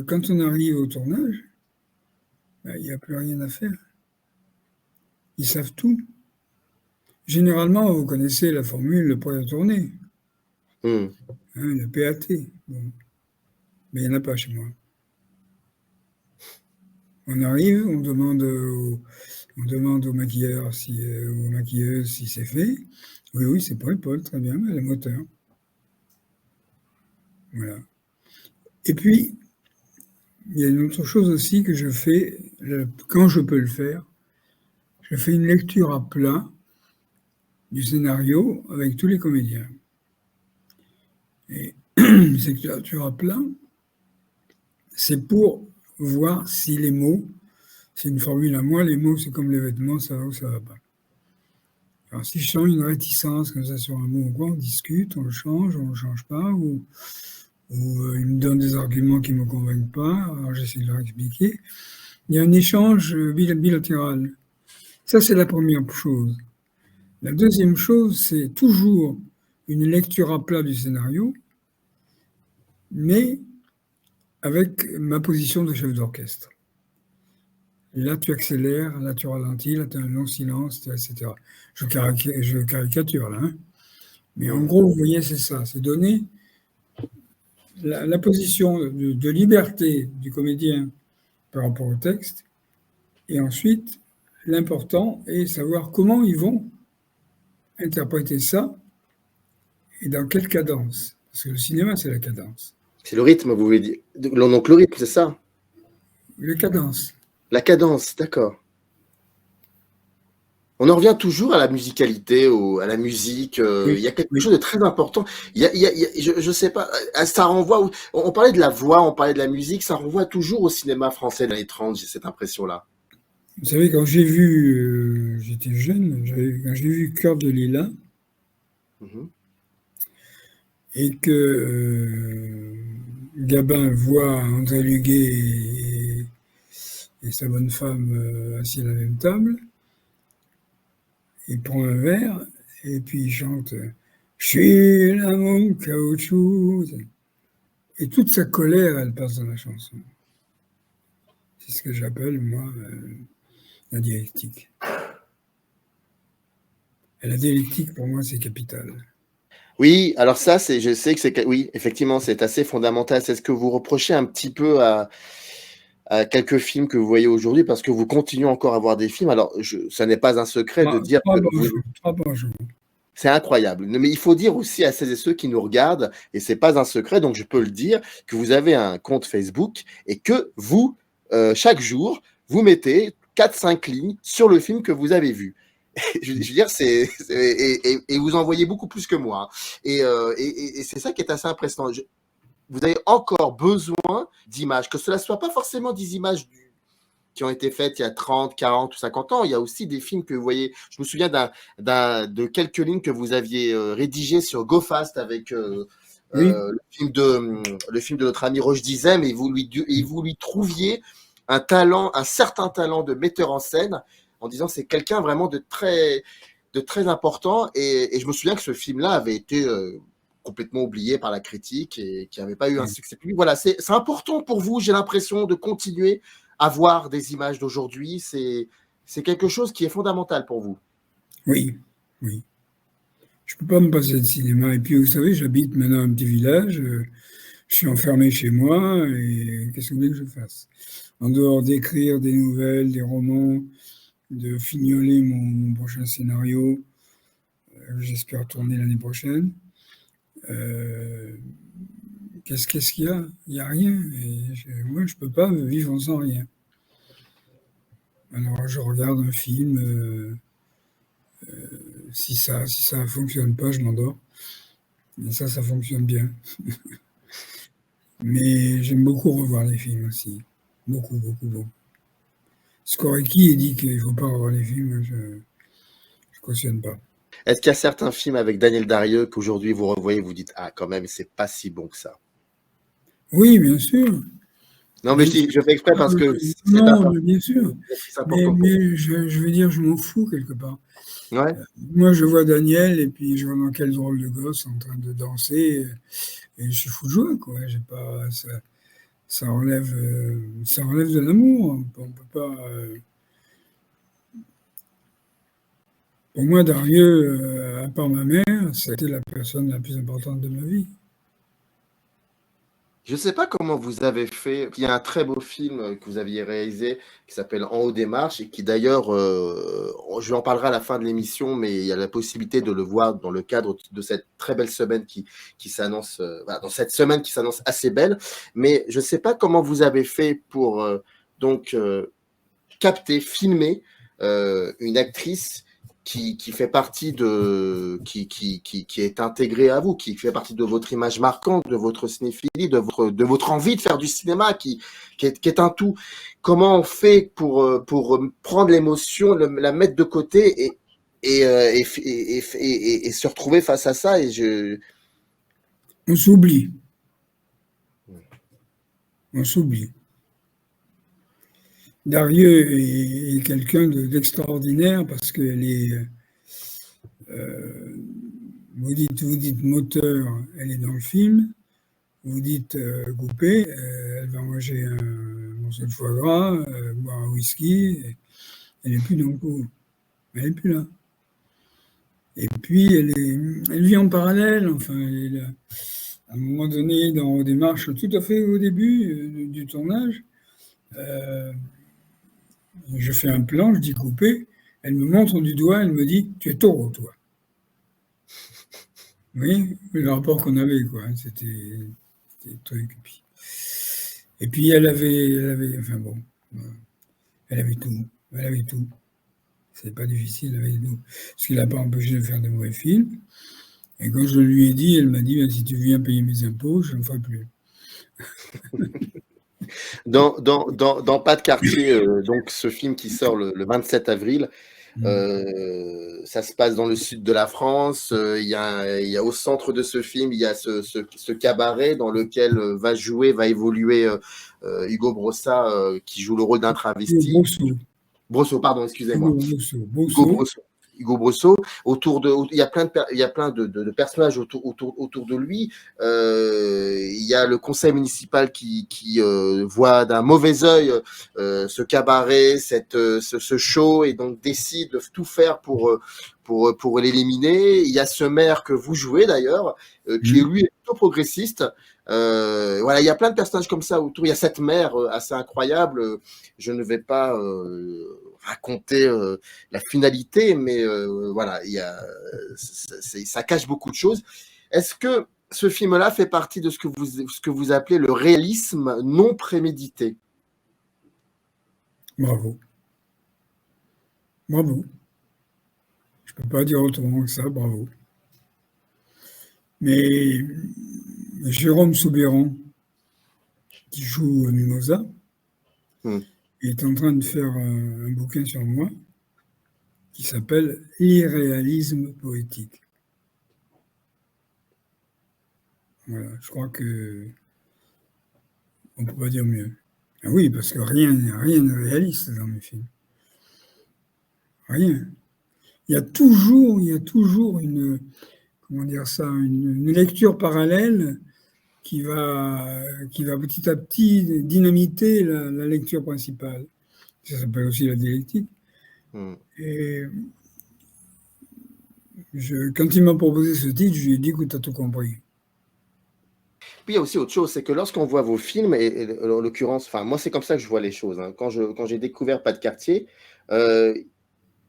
quand on arrive au tournage, ben, il n'y a plus rien à faire. Ils savent tout. Généralement, vous connaissez la formule le prêt à tourner, Hmm. hein, le PAT. Bon. Mais il n'y en a pas chez moi. On arrive, on demande au maquilleur ou aux maquilleuses si c'est fait. Oui, oui, c'est prêt, Paul, très bien, mais le moteur. Voilà. Et puis, il y a une autre chose aussi que je fais, quand je peux le faire, je fais une lecture à plat du scénario avec tous les comédiens. Et cette lecture à plat, c'est pour voir si les mots, c'est une formule à moi, les mots c'est comme les vêtements, ça va ou ça va pas. Alors si je sens une réticence comme ça sur un mot ou quoi, on discute, on le change pas, ou il me donne des arguments qui ne me convainquent pas, alors j'essaie de leur expliquer. Il y a un échange bilatéral. Ça, c'est la première chose. La deuxième chose, c'est toujours une lecture à plat du scénario, mais avec ma position de chef d'orchestre. Là, tu accélères, là, tu ralentis, là, tu as un long silence, etc. Je caricature, là. Hein. Mais en gros, vous voyez, c'est ça. C'est donner la position de liberté du comédien par rapport au texte. Et ensuite, l'important est savoir comment ils vont interpréter ça et dans quelle cadence. Parce que le cinéma, c'est la cadence. C'est le rythme, vous voulez dire. Donc le rythme, c'est ça? Les cadences. La cadence, d'accord. On en revient toujours à la musicalité, à la musique. Il y a quelque chose de très important. Je sais pas, ça renvoie. On parlait de la voix, on parlait de la musique, ça renvoie toujours au cinéma français des années 30, j'ai cette impression-là. Vous savez, quand j'ai vu, j'étais jeune, quand j'ai vu Cœur de Lilas, et que Gabin voit André Luguet et sa bonne femme assis à la même table, il prend un verre et puis il chante « Je suis là mon caoutchouc ». Et toute sa colère, elle passe dans la chanson. C'est ce que j'appelle, moi, la dialectique. Et la dialectique, pour moi, c'est capital. Oui, alors ça, je sais que oui, effectivement, c'est assez fondamental. C'est ce que vous reprochez un petit peu à quelques films que vous voyez aujourd'hui, parce que vous continuez encore à voir des films. Alors, ça n'est pas un secret de dire que c'est incroyable. Mais il faut dire aussi à celles et ceux qui nous regardent, et c'est pas un secret, donc je peux le dire, que vous avez un compte Facebook et que vous, chaque jour, vous mettez 4-5 lignes sur le film que vous avez vu. Je veux dire, et vous en voyez beaucoup plus que moi. Et c'est ça qui est assez impressionnant. Vous avez encore besoin d'images, que cela ne soit pas forcément des images qui ont été faites il y a 30, 40 ou 50 ans. Il y a aussi des films que vous voyez. Je me souviens de quelques lignes que vous aviez rédigées sur Go Fast avec le film de notre ami Roche Dizem, et vous lui trouviez un certain talent de metteur en scène, en disant c'est quelqu'un vraiment de très important. Et je me souviens que ce film-là avait été complètement oublié par la critique et qui n'avait pas eu un succès public. Voilà, c'est important pour vous, j'ai l'impression, de continuer à voir des images d'aujourd'hui. C'est quelque chose qui est fondamental pour vous. Oui, oui. Je ne peux pas me passer de cinéma. Et puis, vous savez, j'habite maintenant un petit village. Je suis enfermé chez moi et qu'est-ce que vous voulez que je fasse? En dehors d'écrire des nouvelles, des romans, de fignoler mon prochain scénario, j'espère tourner l'année prochaine. Qu'est-ce qu'il y a? Il n'y a rien. Et moi, je ne peux pas vivre sans rien. Alors, je regarde un film. Si ça ne fonctionne pas, je m'endors. Et ça fonctionne bien. Mais j'aime beaucoup revoir les films aussi. Beaucoup, beaucoup, beaucoup. Skoriki dit qu'il ne faut pas revoir les films. Je ne cautionne pas. Est-ce qu'il y a certains films avec Daniel Darieux qu'aujourd'hui vous revoyez, vous dites ah quand même c'est pas si bon que ça? Oui, bien sûr. Non mais je fais exprès parce que c'est non, mais bien sûr. important. Mais je veux dire, je m'en fous quelque part. Ouais. Moi, je vois Daniel et puis je vois dans quel drôle de gosse en train de danser et je suis fou de joie, quoi. J'ai pas ça relève de l'amour. On peut pas. Pour moi, Darieux, à part ma mère, c'était la personne la plus importante de ma vie. Je ne sais pas comment vous avez fait. Il y a un très beau film que vous aviez réalisé qui s'appelle En haut des marches et qui d'ailleurs, je en parlerai à la fin de l'émission, mais il y a la possibilité de le voir dans le cadre de cette très belle semaine qui s'annonce, voilà, dans cette semaine qui s'annonce assez belle. Mais je ne sais pas comment vous avez fait pour donc capter, filmer une actrice qui fait partie qui est intégrée à vous, qui fait partie de votre image marquante, de votre cinéphilie, de votre envie de faire du cinéma, qui est un tout. Comment on fait pour prendre l'émotion, la mettre de côté et se retrouver face à ça On s'oublie. On s'oublie. Darieux est quelqu'un d'extraordinaire parce qu'elle est. Vous dites moteur, elle est dans le film. Vous dites coupé, elle va manger un morceau de foie gras, boire un whisky. Elle n'est plus dans le coup. Elle n'est plus là. Et puis, elle vit en parallèle. Enfin, elle est là. À un moment donné, dans des démarches tout à fait au début du tournage, je fais un plan, je dis coupé. Elle me montre du doigt, elle me dit tu es taureau, toi. Oui, le rapport qu'on avait, quoi. C'était le truc. Et puis elle avait, enfin bon, elle avait tout. Elle avait tout. C'est pas difficile, elle avait tout. Ce qui l'a pas empêché de faire de mauvais films. Et quand je lui ai dit, elle m'a dit si tu viens payer mes impôts, je ne ferai plus. Dans Pas de quartier, donc ce film qui sort le 27 avril, ça se passe dans le sud de la France. Il y a au centre de ce film, il y a ce cabaret dans lequel va évoluer Hugo Brossa, qui joue le rôle d'un travesti. Brosso, pardon, excusez-moi. Hugo Brosso. Il y a plein de personnages autour de lui. Il y a le conseil municipal qui voit d'un mauvais œil ce cabaret, ce show, et donc décide de tout faire pour l'éliminer. Il y a ce maire que vous jouez d'ailleurs, qui lui est plutôt progressiste. Voilà, il y a plein de personnages comme ça autour. Il y a cette mère assez incroyable. Je ne vais pas raconter la finalité, mais voilà, ça cache beaucoup de choses. Est-ce que ce film-là fait partie de ce que vous appelez le réalisme non prémédité? Bravo. Bravo. Je ne peux pas dire autrement que ça, bravo. Mais Jérôme Soubeyran, qui joue Mimosa, est en train de faire un bouquin sur moi qui s'appelle L'irréalisme poétique. Voilà, je crois que on ne peut pas dire mieux. Ah oui, parce que rien n'est réaliste dans mes films. Rien. Il y a toujours une, comment dire ça, une lecture parallèle qui va petit à petit dynamiter la lecture principale. Ça s'appelle aussi la dialectique. Et quand il m'a proposé ce titre, je lui ai dit que tu as tout compris. Puis il y a aussi autre chose, c'est que lorsqu'on voit vos films, et en l'occurrence, enfin, moi, c'est comme ça que je vois les choses, hein. Quand j'ai découvert Pas de quartier, euh,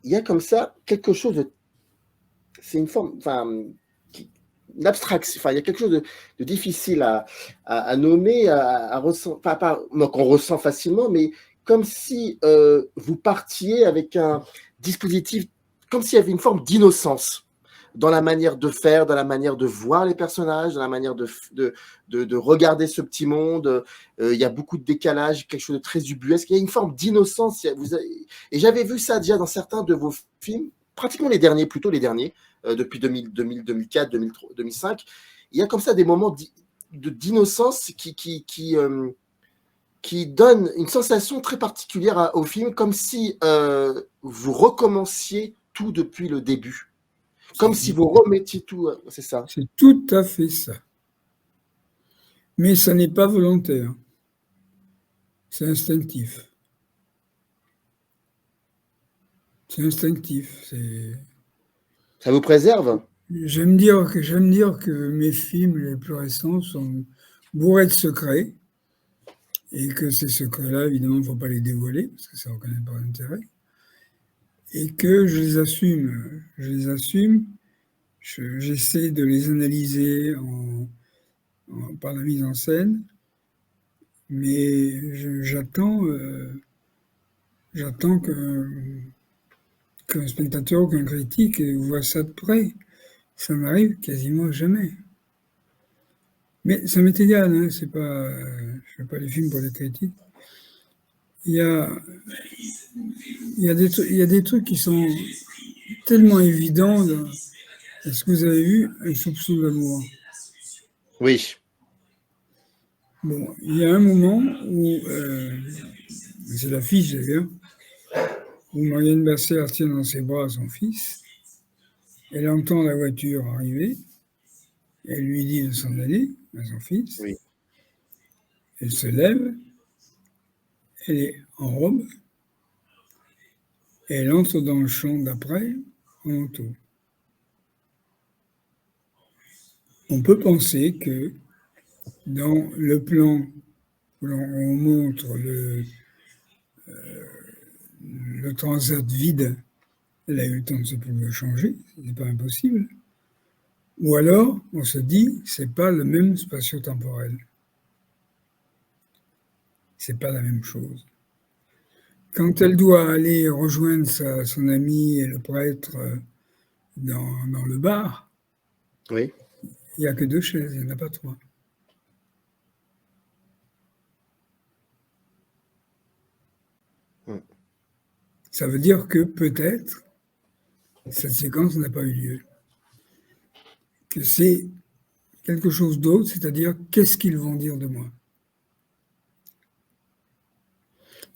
il y a comme ça quelque chose de. C'est une forme. Enfin, l'abstraction, enfin, il y a quelque chose de difficile à nommer, à ressentir, pas, non, qu'on ressent facilement, mais comme si vous partiez avec un dispositif, comme s'il y avait une forme d'innocence dans la manière de faire, dans la manière de voir les personnages, dans la manière de regarder ce petit monde. Il y a beaucoup de décalage, quelque chose de très ubuesque. Il y a une forme d'innocence. Et j'avais vu ça déjà dans certains de vos films, pratiquement les derniers, plutôt les derniers, depuis 2004, 2003, 2005. Il y a comme ça des moments d'innocence qui donnent une sensation très particulière au film, comme si vous recommenciez tout depuis le début. Comme si vous remettiez tout, c'est ça. C'est tout à fait ça. Mais ça n'est pas volontaire. C'est instinctif. C'est instinctif. Ça vous préserve? J'aime dire que mes films les plus récents sont bourrés de secrets et que ces secrets-là, évidemment, il ne faut pas les dévoiler parce que ça n'a aucun intérêt. Et que je les assume. Je les assume. J'essaie de les analyser par la mise en scène, mais j'attends qu'un spectateur ou qu'un critique voit ça de près. Ça m'arrive quasiment jamais. Mais ça m'est égal, hein, c'est pas, je fais pas les films pour les critiques. Il y a des trucs qui sont tellement évidents. Est-ce que vous avez vu Un soupçon d'amour? Oui. Bon, il y a un moment où, c'est l'affiche d'ailleurs, où Marianne Bassler tient dans ses bras son fils. Elle entend la voiture arriver. Elle lui dit de s'en aller à son fils. Oui. Elle se lève. Elle est en robe. Et elle entre dans le champ d'après en manteau. On peut penser que dans le plan où on montre le transat vide, elle a eu le temps de se changer, ce n'est pas impossible. Ou alors, on se dit, c'est pas le même spatio-temporel. C'est pas la même chose. Quand elle doit aller rejoindre son ami et le prêtre dans le bar, Oui. il n'y a que 2 chaises, il n'y en a pas 3. Ça veut dire que peut-être cette séquence n'a pas eu lieu. Que c'est quelque chose d'autre, c'est-à-dire qu'est-ce qu'ils vont dire de moi.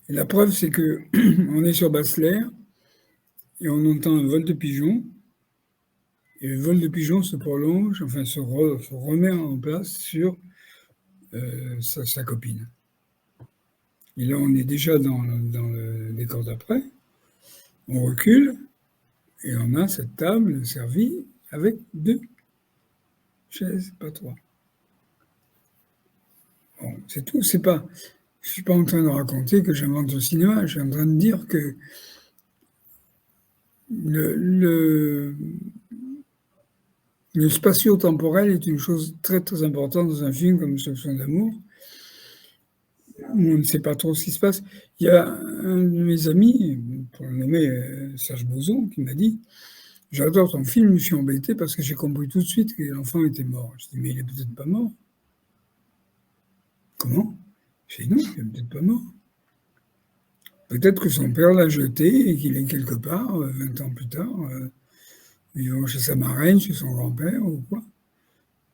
Et la preuve, c'est que on est sur Basse-Lair et on entend un vol de pigeons. Et le vol de pigeons se prolonge, enfin se remet en place sur sa copine. Et là, on est déjà dans le décor d'après. On recule et on a cette table servie avec 2 chaises, pas 3. Bon, c'est tout. Je ne suis pas en train de raconter que j'invente le cinéma. Je suis en train de dire que le spatio-temporel est une chose très très importante dans un film comme Soupçon d'amour, où on ne sait pas trop ce qui se passe. Il y a un de mes amis, pour le nommer Serge Bouzon, qui m'a dit « J'adore ton film, je suis embêté parce que j'ai compris tout de suite que l'enfant était mort. » Je dis « Mais il est peut-être pas mort. » « Comment ?» Je dis « Non, il est peut-être pas mort. Peut-être que son père l'a jeté et qu'il est quelque part, 20 ans plus tard, vivant chez sa marraine, chez son grand-père ou quoi.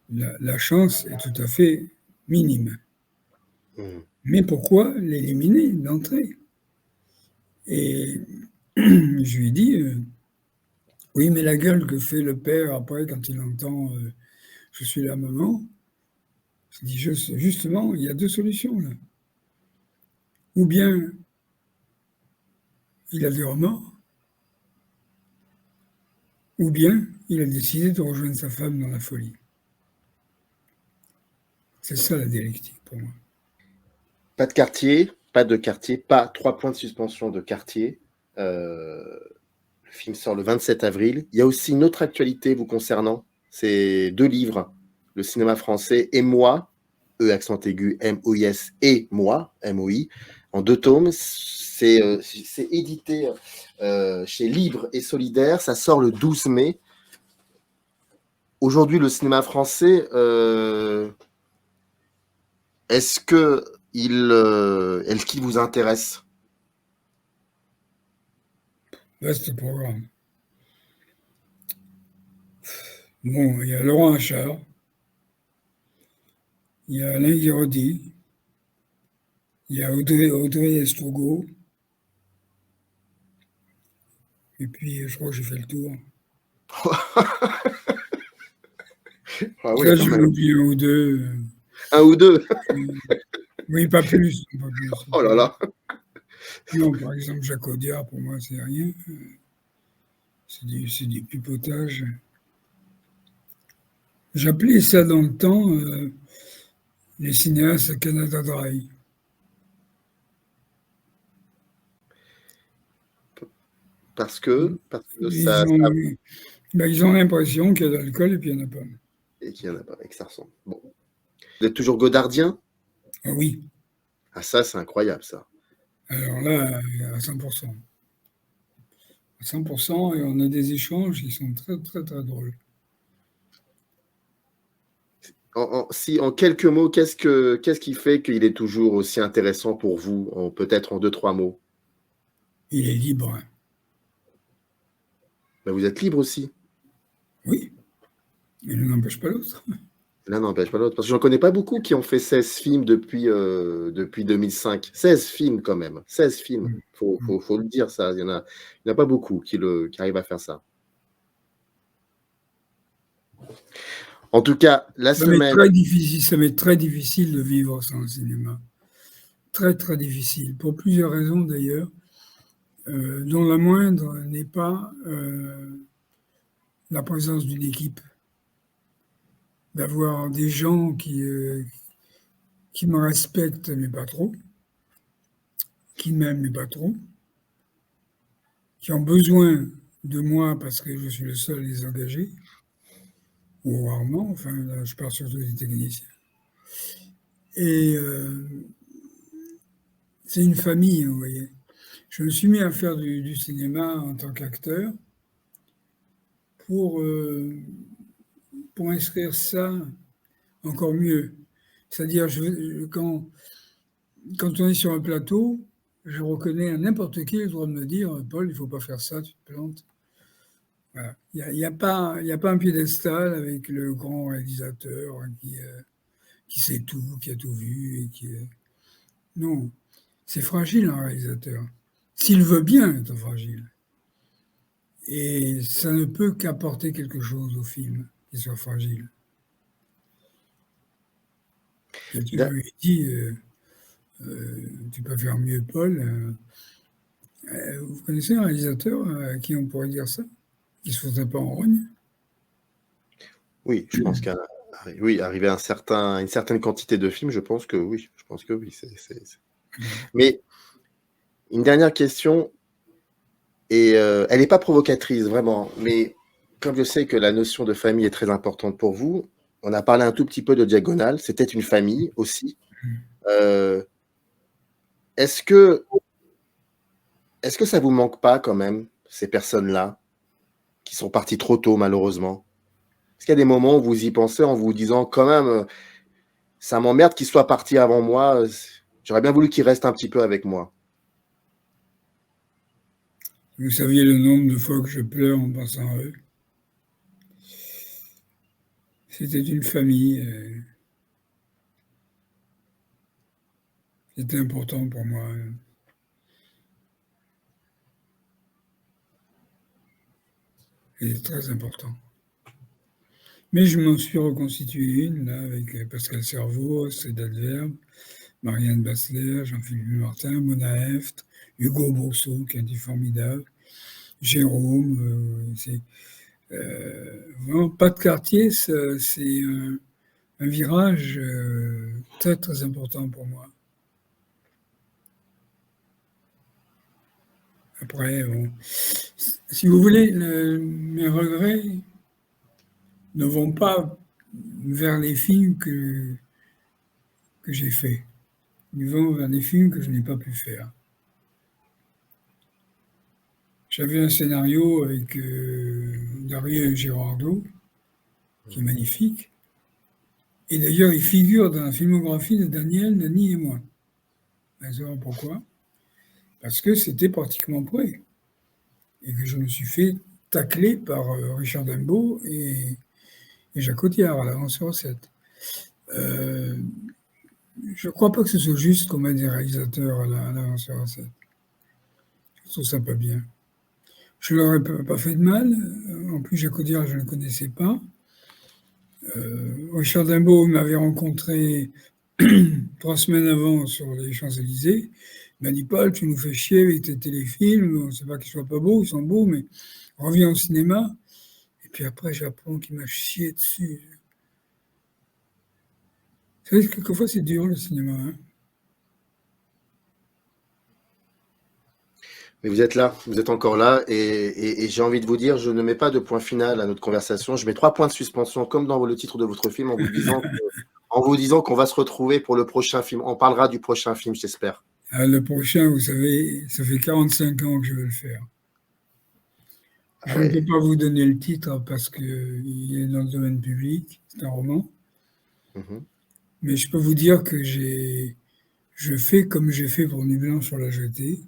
La chance est tout à fait minime. Mais pourquoi l'éliminer d'entrée? Et je lui dis, oui, mais la gueule que fait le père après quand il entend je suis la maman, je dis justement, il y a 2 solutions là. Ou bien il a des remords, ou bien il a décidé de rejoindre sa femme dans la folie. C'est ça la dialectique pour moi. Pas de quartier, pas 3 points de suspension de quartier. Le film sort le 27 avril. Il y a aussi une autre actualité vous concernant, c'est 2 livres. Le cinéma français et moi, E accent aigu, M-O-I-S, et moi, M-O-I, en 2 tomes. C'est édité chez Libre et Solidaire. Ça sort le 12 mai. Aujourd'hui, le cinéma français, est-ce qu'il vous intéresse? Vaste programme. Bon, il y a Laurent Achard, il y a Alain Guiraudy, il y a Audrey Estrogo, et puis je crois que j'ai fait le tour. Ah oui, Ça, quand j'ai même. oublié un ou deux. 1 ou 2. Oui, pas plus. Pas plus. Oh là là. Non, par exemple, Jacques Audiard, pour moi, c'est rien. C'est du pipotage. J'appelais ça dans le temps les cinéastes Canada Dry. Parce que ça, Ils ont l'impression qu'il y a de l'alcool et puis il n'y en a pas. et qu'il n'y en a pas, et que ça ressemble. Bon. Vous êtes toujours godardien? Ah oui, Ah, ça, c'est incroyable, ça. alors là, à 100%. À 100%, et on a des échanges qui sont très, très, très drôles. En quelques mots, qu'est-ce qui fait qu'il est toujours aussi intéressant pour vous, peut-être en 2-3 mots? Il est libre. Ben, vous êtes libre aussi. Oui, mais l'un n'empêche pas l'autre. L'un n'empêche pas l'autre. Parce que j'en connais pas beaucoup qui ont fait 16 films depuis 2005. 16 films quand même. 16 films. Faut le dire, ça. Il y en a pas beaucoup qui arrivent à faire ça. En tout cas, la Ça m'est semaine. très difficile de vivre sans le cinéma. Très, très difficile. Pour plusieurs raisons d'ailleurs, dont la moindre n'est pas la présence d'une équipe. D'avoir des gens qui me respectent, mais pas trop, qui m'aiment, mais pas trop, qui ont besoin de moi parce que je suis le seul à les engager, ou rarement, enfin, là, je parle surtout des techniciens. Et c'est une famille, vous voyez. Je me suis mis à faire du cinéma en tant qu'acteur pour inscrire ça encore mieux. C'est-à-dire, quand on est sur un plateau, je reconnais à n'importe qui le droit de me dire Paul, il ne faut pas faire ça, tu te plantes. Voilà. Il n'y a pas un piédestal avec le grand réalisateur qui sait tout, qui a tout vu. Non, c'est fragile un réalisateur. S'il veut bien être fragile. Et ça ne peut qu'apporter quelque chose au film qui soit fragile. Tu m'avais dit, tu peux faire mieux, Paul. Vous connaissez un réalisateur à qui on pourrait dire ça? Qui ne se faisait pas en rogne? Oui, je pense arriver à une certaine quantité de films, je pense que oui. Mais une dernière question, et elle n'est pas provocatrice, vraiment, mais comme je sais que la notion de famille est très importante pour vous, on a parlé un tout petit peu de Diagonale, c'était une famille aussi. Est-ce que ça vous manque pas quand même, ces personnes-là, qui sont parties trop tôt, malheureusement? Est-ce qu'il y a des moments où vous y pensez en vous disant quand même, ça m'emmerde qu'ils soient partis avant moi, j'aurais bien voulu qu'ils restent un petit peu avec moi? Vous saviez le nombre de fois que je pleure en pensant à eux. C'était une famille. C'était important pour moi. C'était très important. Mais je m'en suis reconstitué une, là, avec Pascal Servaux, Céd Adverbe, Marianne Bassler, Jean-Philippe Martin, Mona Heft, Hugo Brousseau, qui a été formidable, Jérôme, vraiment pas de quartier, c'est un virage très très important pour moi. Après, bon, si vous voulez, mes regrets ne vont pas vers les films que j'ai faits. Ils vont vers des films que je n'ai pas pu faire. J'avais un scénario avec Dario Girardeau, qui est magnifique. Et d'ailleurs, il figure dans la filmographie de Daniel, Denis et moi. Vous allez savoir pourquoi. Parce que c'était pratiquement prêt. Et que je me suis fait tacler par Richard Dembeau et Jacques Audiard à l'avance sur recette. Je ne crois pas que ce soit juste qu'on mette des réalisateurs à l'avance sur recette. Je trouve ça pas bien. Je ne leur ai pas fait de mal. En plus, Jacques Audiard, je ne le connaissais pas. Richard Dembeau m'avait rencontré 3 semaines avant sur les Champs-Élysées. Il m'a dit, Paul, tu nous fais chier avec tes téléfilms. On ne sait pas qu'ils soient pas beaux, ils sont beaux, mais reviens au cinéma. Et puis après, j'apprends qu'il m'a chié dessus. Vous savez, quelquefois, c'est dur, le cinéma. Hein. Mais vous êtes là, vous êtes encore là, et j'ai envie de vous dire, je ne mets pas de point final à notre conversation, je mets 3 points de suspension, comme dans le titre de votre film, en vous disant qu'on va se retrouver pour le prochain film. On parlera du prochain film, j'espère. Le prochain, vous savez, ça fait 45 ans que je veux le faire. Je ne peux pas vous donner le titre parce qu'il est dans le domaine public, c'est un roman. Mais je peux vous dire que je fais comme j'ai fait pour Nuit blanche sur la jetée,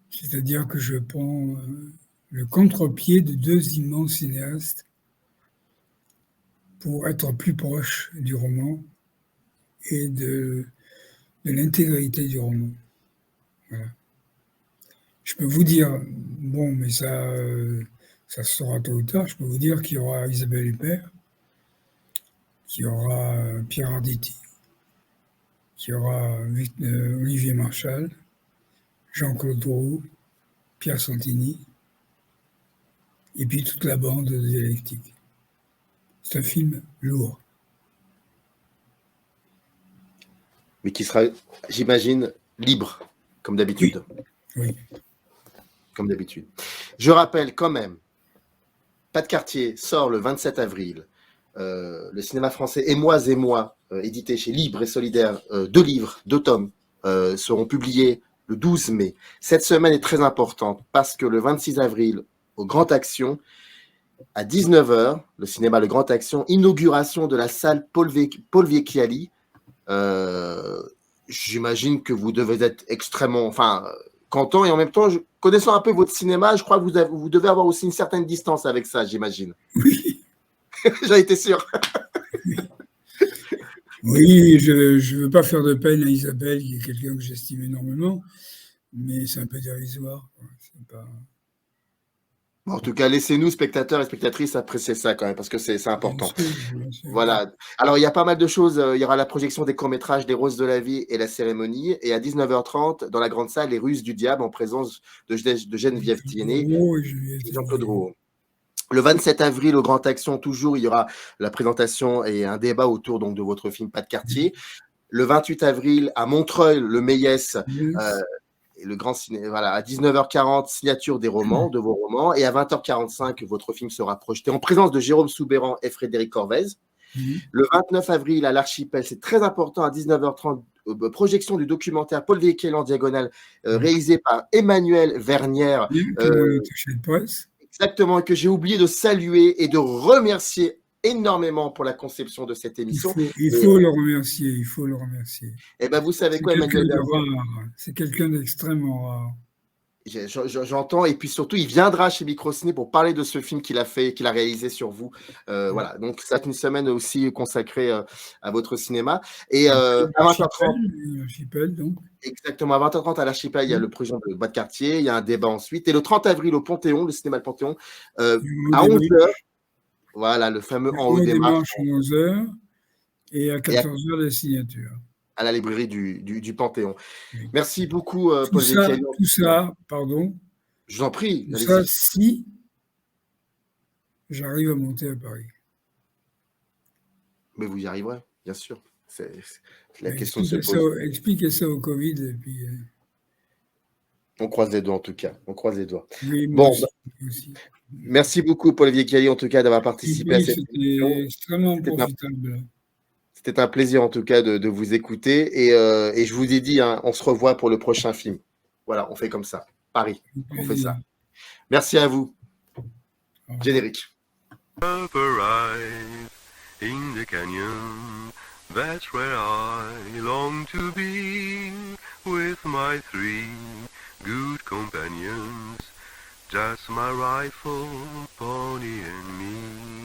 c'est-à-dire que je prends le contre-pied de 2 immenses cinéastes pour être plus proche du roman et de l'intégrité du roman. Voilà. Je peux vous dire, bon, mais ça se saura tôt ou tard, je peux vous dire qu'il y aura Isabelle Huppert, qu'il y aura Pierre Arditi, qu'il y aura Olivier Marchal, Jean-Claude Roux, Pierre Santini, et puis toute la bande de Dialectique. C'est un film lourd. Mais qui sera, j'imagine, libre, comme d'habitude. Oui. Comme d'habitude. Je rappelle quand même, Pas de quartier sort le 27 avril. Le cinéma français Et moi, édité chez Libre et Solidaire, 2 livres, 2 tomes, seront publiés le 12 mai. Cette semaine est très importante parce que le 26 avril, au Grand Action, à 19h, le cinéma Le Grand Action, inauguration de la salle Paul Vecchiali. J'imagine que vous devez être extrêmement content, et en même temps, connaissant un peu votre cinéma, je crois que vous devez avoir aussi une certaine distance avec ça, j'imagine. Oui. J'en étais sûr. Oui, je ne veux pas faire de peine à Isabelle, qui est quelqu'un que j'estime énormément, mais c'est un peu dérisoire. C'est pas... En tout cas, laissez-nous, spectateurs et spectatrices, apprécier ça quand même, parce que c'est important. Bien sûr. Voilà. Alors, il y a pas mal de choses. Il y aura la projection des courts-métrages des Roses de la Vie et la cérémonie. Et à 19h30, dans la grande salle, Les Ruses du Diable, en présence de Geneviève Thiénet et Jean-Claude Roux. Le 27 avril, au Grand Action, toujours, il y aura la présentation et un débat autour donc, de votre film Pas de quartier. Le 28 avril, à Montreuil, le Méliès, et le grand ciné, voilà, à 19h40, signature des romans, de vos romans, et à 20h45, votre film sera projeté en présence de Jérôme Soubeyran et Frédéric Corvez. Le 29 avril, à l'Archipel, c'est très important, à 19h30, projection du documentaire Paul Vecchiali en diagonale, réalisé par Emmanuel Vernière. Exactement, que j'ai oublié de saluer et de remercier énormément pour la conception de cette émission. Il faut le remercier, Et ben, vous savez quoi, Emmanuel Vernière, c'est quelqu'un d'extrêmement rare. J'entends, et puis surtout, il viendra chez Microciné pour parler de ce film qu'il a réalisé sur vous. Voilà, donc c'est une semaine aussi consacrée à votre cinéma. Et à 20h30, donc. Exactement, à 20h30 à l'Archipel, il y a le projet de Pas de quartier, il y a un débat ensuite. Et le 30 avril au Panthéon, le cinéma Le Panthéon, à 11h, voilà, le fameux En haut des marches. À 11h, et à 14h, la signature. À la librairie du Panthéon. Merci beaucoup, Paul Vecchiali. Tout ça, pardon. Je vous en prie. Tout ça, si j'arrive à monter à Paris. Mais vous y arriverez, bien sûr. La question se pose. Expliquez ça au Covid et puis. On croise les doigts en tout cas. On croise les doigts. Oui, Bon, aussi. Merci beaucoup, Paul-Olivier Cali, en tout cas, d'avoir participé à cette émission. C'était extrêmement profitable. C'était un plaisir, en tout cas, de vous écouter. Et je vous ai dit, hein, on se revoit pour le prochain film. Voilà, on fait comme ça. Paris, on fait ça. Merci à vous. Générique. Up arrive in the canyon, that's where I long to be, with my 3 good companions, just my rifle, pony and me.